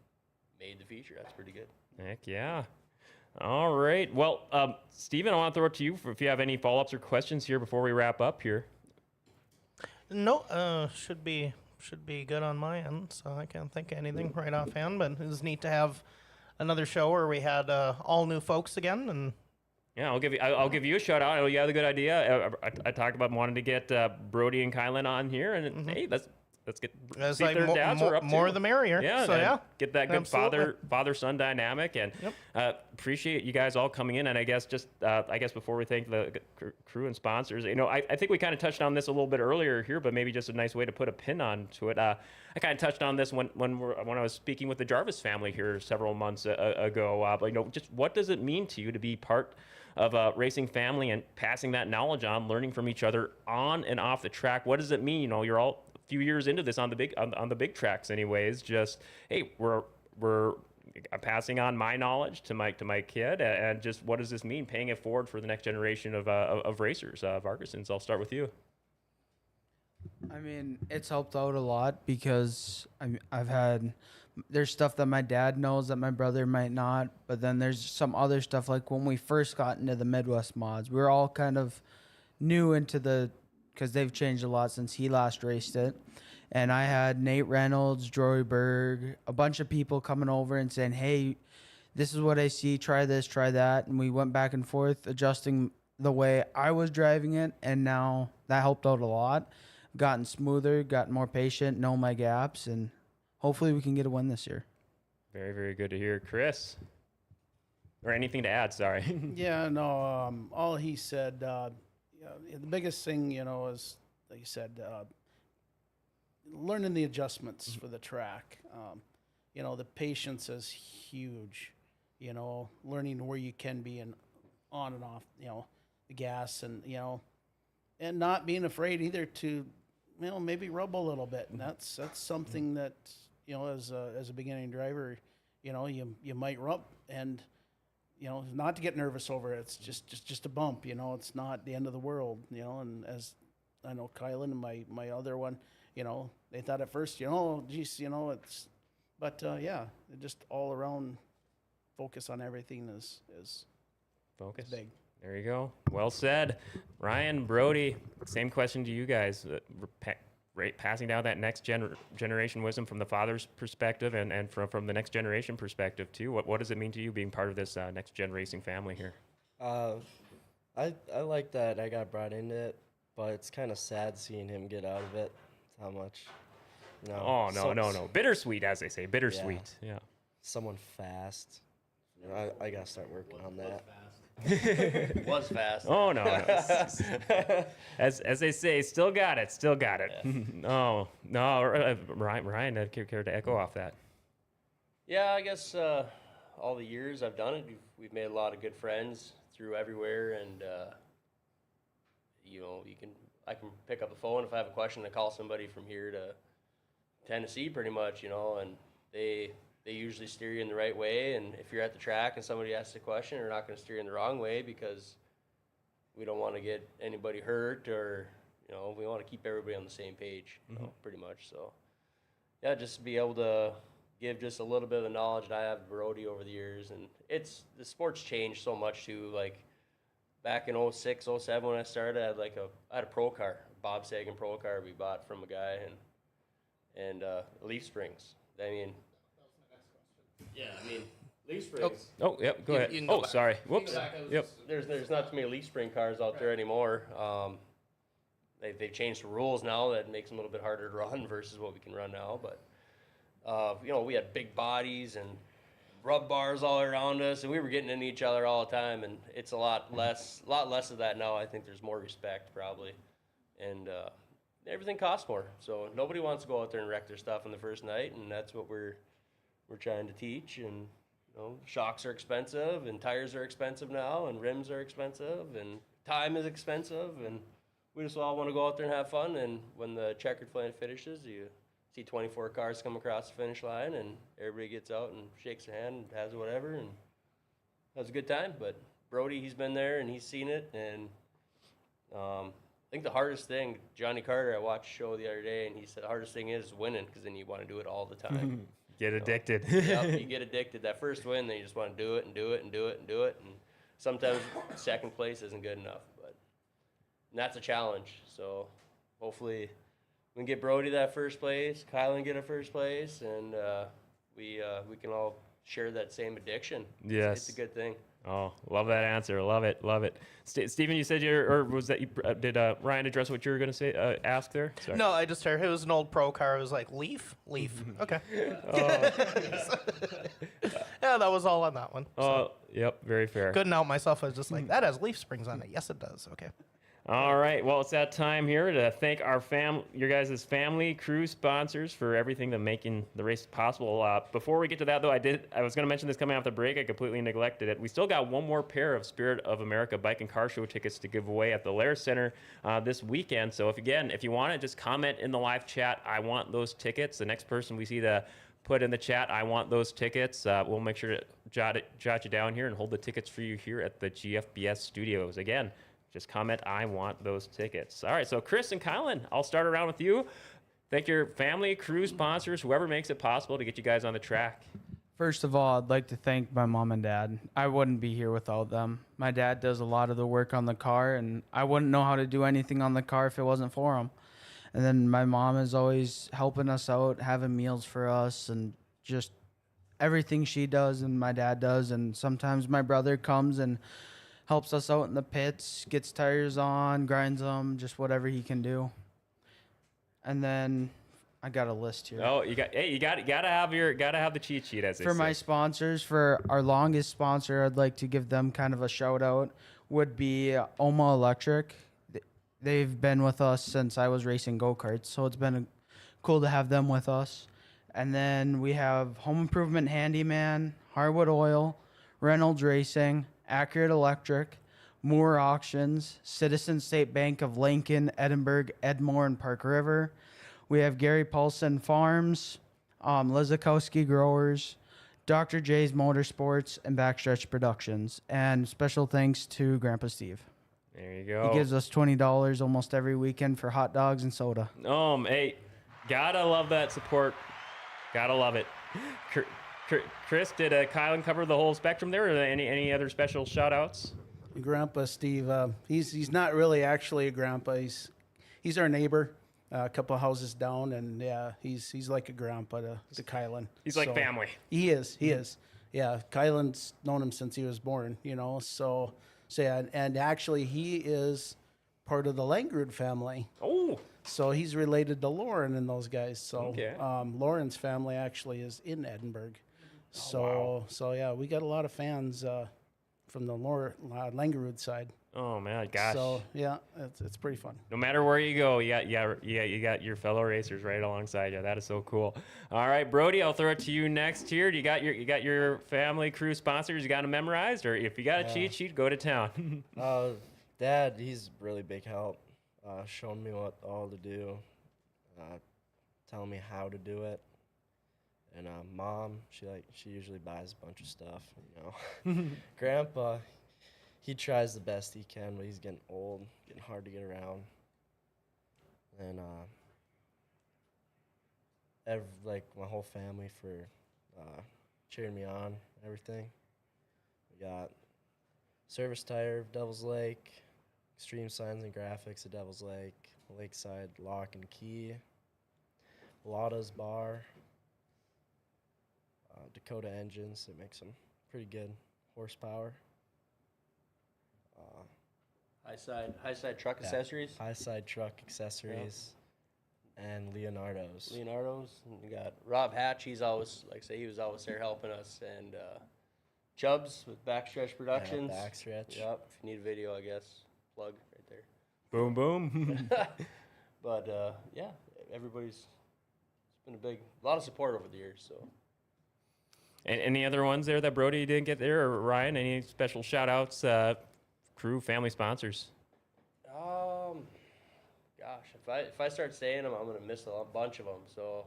made the feature. That's pretty good. Heck yeah. All right. Well, Steven, I want to throw it to you if you have any follow-ups or questions here before we wrap up here. No, should be good on my end. So I can't think of anything right offhand. But it was neat to have another show where we had all new folks again. And yeah, I'll give you a shout out. I know you had a good idea. I talked about wanting to get Brody and Kylan on here, and hey, let's get it's see if like their dads are up more to. the merrier. Yeah, So yeah, get that good Absolutely. father-son dynamic, and appreciate you guys all coming in. And I guess before we thank the crew and sponsors, I think we kind of touched on this a little bit earlier here, but maybe just a nice way to put a pin onto it. I kind of touched on this when I was speaking with the Jarvis family here several months ago. But just what does it mean to you to be part of a racing family and passing that knowledge on, learning from each other on and off the track? What does it mean? You're all few years into this on the big tracks anyways. Just hey, we're passing on my knowledge to my kid, and just what does this mean, paying it forward for the next generation of racers. Vargasons, I'll start with you. I mean, it's helped out a lot because I've had there's stuff that my dad knows that my brother might not. But then there's some other stuff, like when we first got into the Midwest mods, we were all kind of new into because they've changed a lot since he last raced it. And I had Nate Reynolds, Jory Berg, a bunch of people coming over and saying, hey, this is what I see, try this, try that. And we went back and forth adjusting the way I was driving it. And now that helped out a lot. Gotten smoother, gotten more patient, know my gaps, and hopefully we can get a win this year. Very, very good to hear. Chris? Or anything to add, sorry. Yeah, no, all he said, the biggest thing, is, like you said, learning the adjustments for the track. The patience is huge, learning where you can be and on and off, the gas and, and not being afraid either to, maybe rub a little bit. And that's something that, as a beginning driver, you might rub and, not to get nervous over it. It's just a bump, it's not the end of the world, and as I know Cylen and my other one, they thought at first, it's, but just all around focus on everything is Focus. big. There you go. Well said. Ryan, Brody, same question to you guys. Passing down that next generation wisdom from the father's perspective and from the next generation perspective too. What does it mean to you being part of this next gen racing family here? I like that I got brought into it, but it's kind of sad seeing him get out of it. How much? Oh, no. Bittersweet, as they say. Bittersweet. Yeah. Someone fast. I got to start working on that. Was fast. Oh, no. As they say, still got it. No. Ryan, I'd care to echo off that. Yeah, I guess all the years I've done it, we've made a lot of good friends through everywhere, and I can pick up the phone if I have a question and call somebody from here to Tennessee, pretty much, and they usually steer you in the right way. And if you're at the track and somebody asks a question, they're not going to steer you in the wrong way, because we don't want to get anybody hurt, or we want to keep everybody on the same page, pretty much. So yeah, just to be able to give just a little bit of the knowledge that I have Brody over the years. And the sport's changed so much too. Like back in 06, 07 when I started, I had a pro car, Bob Sagan pro car we bought from a guy, and leaf springs. Leaf springs. Oh, yep, go ahead. you can go Oh, back. sorry. Whoops. Yep. There's not too many leaf spring cars out there anymore. They've changed the rules now that makes them a little bit harder to run versus what we can run now. But we had big bodies and rub bars all around us, and we were getting into each other all the time. And it's a lot less of that now. I think there's more respect probably, and everything costs more. So nobody wants to go out there and wreck their stuff on the first night, and that's what we're trying to teach. And shocks are expensive, and tires are expensive now, and rims are expensive, and time is expensive, and we just all want to go out there and have fun. And when the checkered flag finishes, you see 24 cars come across the finish line, and everybody gets out and shakes their hand and has whatever and has a good time. But Brody, he's been there and he's seen it, and I think the hardest thing, Johnny Carter, I watched a show the other day, and he said the hardest thing is winning, because then you want to do it all the time. Get addicted. Yep, you get addicted. That first win, then you just want to do it and do it and do it and do it. And sometimes second place isn't good enough, but that's a challenge. So hopefully we can get Brody that first place, Cylen get a first place, and we can all share that same addiction. Yes. It's a good thing. Oh, love that answer. Love it. Stephen, you said did Ryan address what you were going to say, ask there? Sorry. No, I just heard it was an old pro car. I was like, leaf. Okay. Yeah, that was all on that one. Oh, yep. Very fair. Couldn't out myself. I was just like, that has leaf springs on it. Yes, it does. Okay. All right. Well, it's that time here to thank our your guys' family, crew, sponsors for everything to making the race possible. Before we get to that, though, I was going to mention this coming off the break. I completely neglected it. We still got one more pair of Spirit of America Bike and Car Show tickets to give away at the Lair Center this weekend. So if you want it, just comment in the live chat, I want those tickets. The next person we see to put in the chat, I want those tickets. We'll make sure to jot you down here and hold the tickets for you here at the GFBS studios. Again, just comment, I want those tickets. All right, so Chris and Cylen, I'll start around with you. Thank your family, crew, sponsors, whoever makes it possible to get you guys on the track. First of all, I'd like to thank my mom and dad. I wouldn't be here without them. My dad does a lot of the work on the car, and I wouldn't know how to do anything on the car if it wasn't for him. And then my mom is always helping us out, having meals for us, and just everything she does and my dad does. And sometimes my brother comes and helps us out in the pits, gets tires on, grinds them, just whatever he can do. And then I got a list here. Oh, you gotta have the cheat sheet, as they For say. my sponsors, for our longest sponsor, I'd like to give them kind of a shout out, would be Oma Electric. They've been with us since I was racing go-karts, so it's been cool to have them with us. And then we have Home Improvement Handyman, Harwood Oil, Reynolds Racing, Accurate Electric, Moore Auctions, Citizen State Bank of Lincoln, Edinburgh, Edmore, and Park River. We have Gary Paulson Farms, Lizakowski Growers, Dr. J's Motorsports, and Backstretch Productions. And special thanks to Grandpa Steve. There you go. He gives us $20 almost every weekend for hot dogs and soda. Hey, gotta love that support. Gotta love it. Chris, did Kylan cover the whole spectrum there, or any other special shout-outs? Grandpa Steve, he's not really actually a grandpa. He's our neighbor, a couple of houses down, and yeah, he's like a grandpa to Kylan. He's like family. He is. Yeah, Kylan's known him since he was born. So yeah, and actually he is part of the Langrud family. Oh. So he's related to Lauren and those guys. So Okay. Lauren's family actually is in Edinburgh. So yeah, we got a lot of fans from the Langerud side. Oh man, gosh. So yeah, it's pretty fun. No matter where you go, you got your fellow racers right alongside you. That is so cool. All right, Brody, I'll throw it to you next here. You got your family crew sponsors. You got them memorized, or if you got a cheat sheet, go to town. Dad, he's really big help. Showing me what all to do, telling me how to do it. And Mom, she usually buys a bunch of stuff, Grandpa, he tries the best he can, but he's getting old, getting hard to get around. And my whole family for cheering me on, and everything. We got Service Tire of Devil's Lake, Extreme Signs and Graphics of Devil's Lake, Lakeside Lock and Key, Lotta's Bar, Dakota Engines that make some pretty good horsepower. High-side truck accessories. High-side truck accessories, and Leonardo's. And you got Rob Hatch. He's always, he was always there helping us. And Chubbs with Backstretch Productions. Yeah, Backstretch. Yep. If you need a video, I guess, plug right there. Boom, boom. But yeah, it's been a lot of support over the years. So. And any other ones there that Brody didn't get there, or Ryan? Any special shout-outs, crew, family sponsors? Gosh, if I start saying them, I'm gonna miss a bunch of them. So,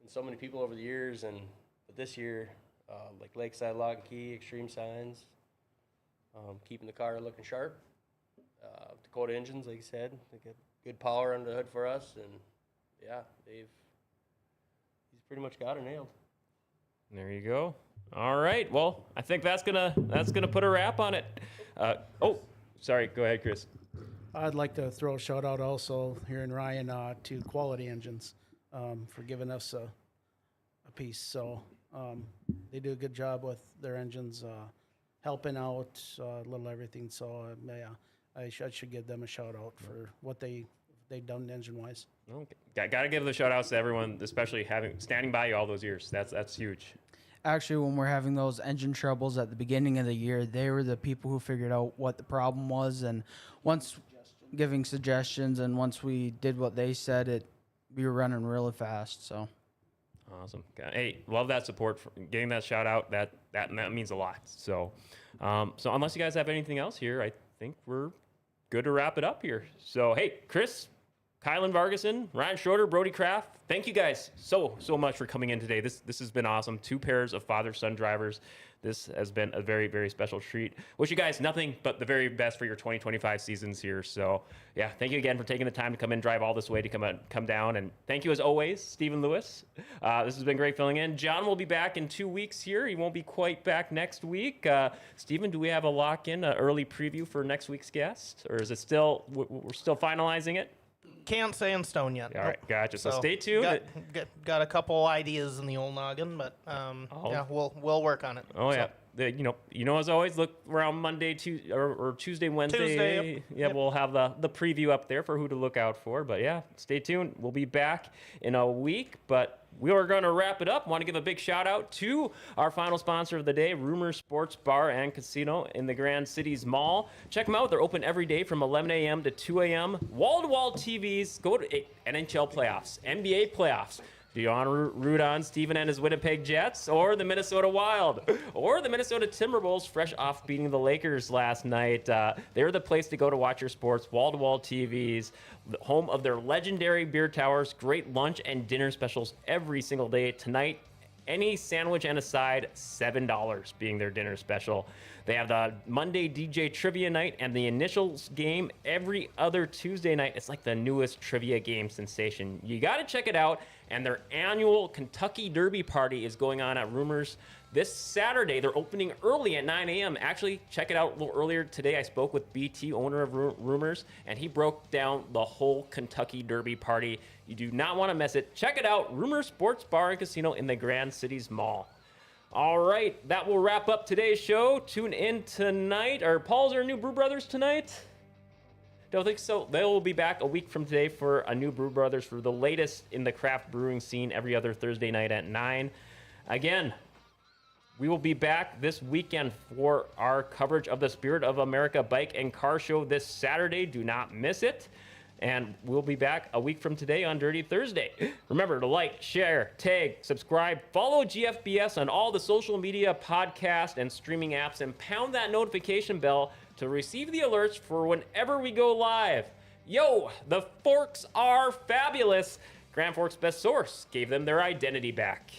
and so many people over the years, but this year, like Lakeside Lock and Key, Extreme Signs, keeping the car looking sharp. Dakota Engines, like you said, they get good power under the hood for us, and yeah, he's pretty much got it nailed. There you go. All right. Well, I think that's gonna put a wrap on it. Sorry. Go ahead, Chris. I'd like to throw a shout out also here in Ryan to Quality Engines for giving us a piece. So they do a good job with their engines, helping out a little everything. So yeah, I should give them a shout out for what they've done engine wise. Okay. Got to give the shout outs to everyone, especially standing by you all those years. That's huge. Actually, when we're having those engine troubles at the beginning of the year, they were the people who figured out what the problem was, and once giving suggestions, and once we did what they said, we were running really fast. So awesome. Hey, love that support for getting that shout out. That means a lot. So unless you guys have anything else here, I think we're good to wrap it up here. So hey, Chris, Cylen Vargason, Ryan Schroeder, Brody Kraft, thank you guys so much for coming in today. This has been awesome. 2 pairs of father-son drivers. This has been a very, very special treat. Wish you guys nothing but the very best for your 2025 seasons here. So, yeah, thank you again for taking the time to come in, drive all this way to come down. And thank you, as always, Stephen Lewis. This has been great filling in. John will be back in 2 weeks here. He won't be quite back next week. Stephen, do we have a lock-in, early preview for next week's guest? Or is it still, we're still finalizing it? Can't say in stone yet. All right, gotcha. So stay tuned. Got a couple ideas in the old noggin, but yeah, we'll work on it. Oh yeah, as always, look around Monday, or Tuesday, Wednesday. Tuesday, yep. We'll have the preview up there for who to look out for. But yeah, stay tuned. We'll be back in a week, but we are going to wrap it up. Want to give a big shout out to our final sponsor of the day, Rumors Sports Bar and Casino in the Grand Cities Mall. Check them out. They're open every day from 11 a.m. to 2 a.m. Wall-to-wall TVs. Go to NHL playoffs, NBA playoffs. Do you want to root on Steven and his Winnipeg Jets, or the Minnesota Wild, or the Minnesota Timberwolves, fresh off beating the Lakers last night? They're the place to go to watch your sports. Wall-to-wall TVs, the home of their legendary beer towers, great lunch and dinner specials every single day. Tonight, any sandwich and a side, $7 being their dinner special. They have the Monday DJ trivia night and the initials game every other Tuesday night. It's like the newest trivia game sensation. You got to check it out. And their annual Kentucky Derby party is going on at Rumors this Saturday. They're opening early at 9 a.m. Actually, check it out a little earlier today. I spoke with BT, owner of Rumors, and he broke down the whole Kentucky Derby party. You do not want to miss it. Check it out, Rumors Sports Bar and Casino in the Grand Cities Mall. All right, that will wrap up today's show. Tune in tonight. Paul's our new Brew Brothers tonight? Don't think so. They will be back a week from today for a new Brew Brothers for the latest in the craft brewing scene every other Thursday night at 9. Again, we will be back this weekend for our coverage of the Spirit of America Bike and Car Show this Saturday. Do not miss it. And we'll be back a week from today on Dirty Thursday. Remember to like, share, tag, subscribe, follow GFBS on all the social media, podcast, and streaming apps, and pound that notification bell to receive the alerts for whenever we go live. Yo, the Forks are fabulous. Grand Forks' best source gave them their identity back.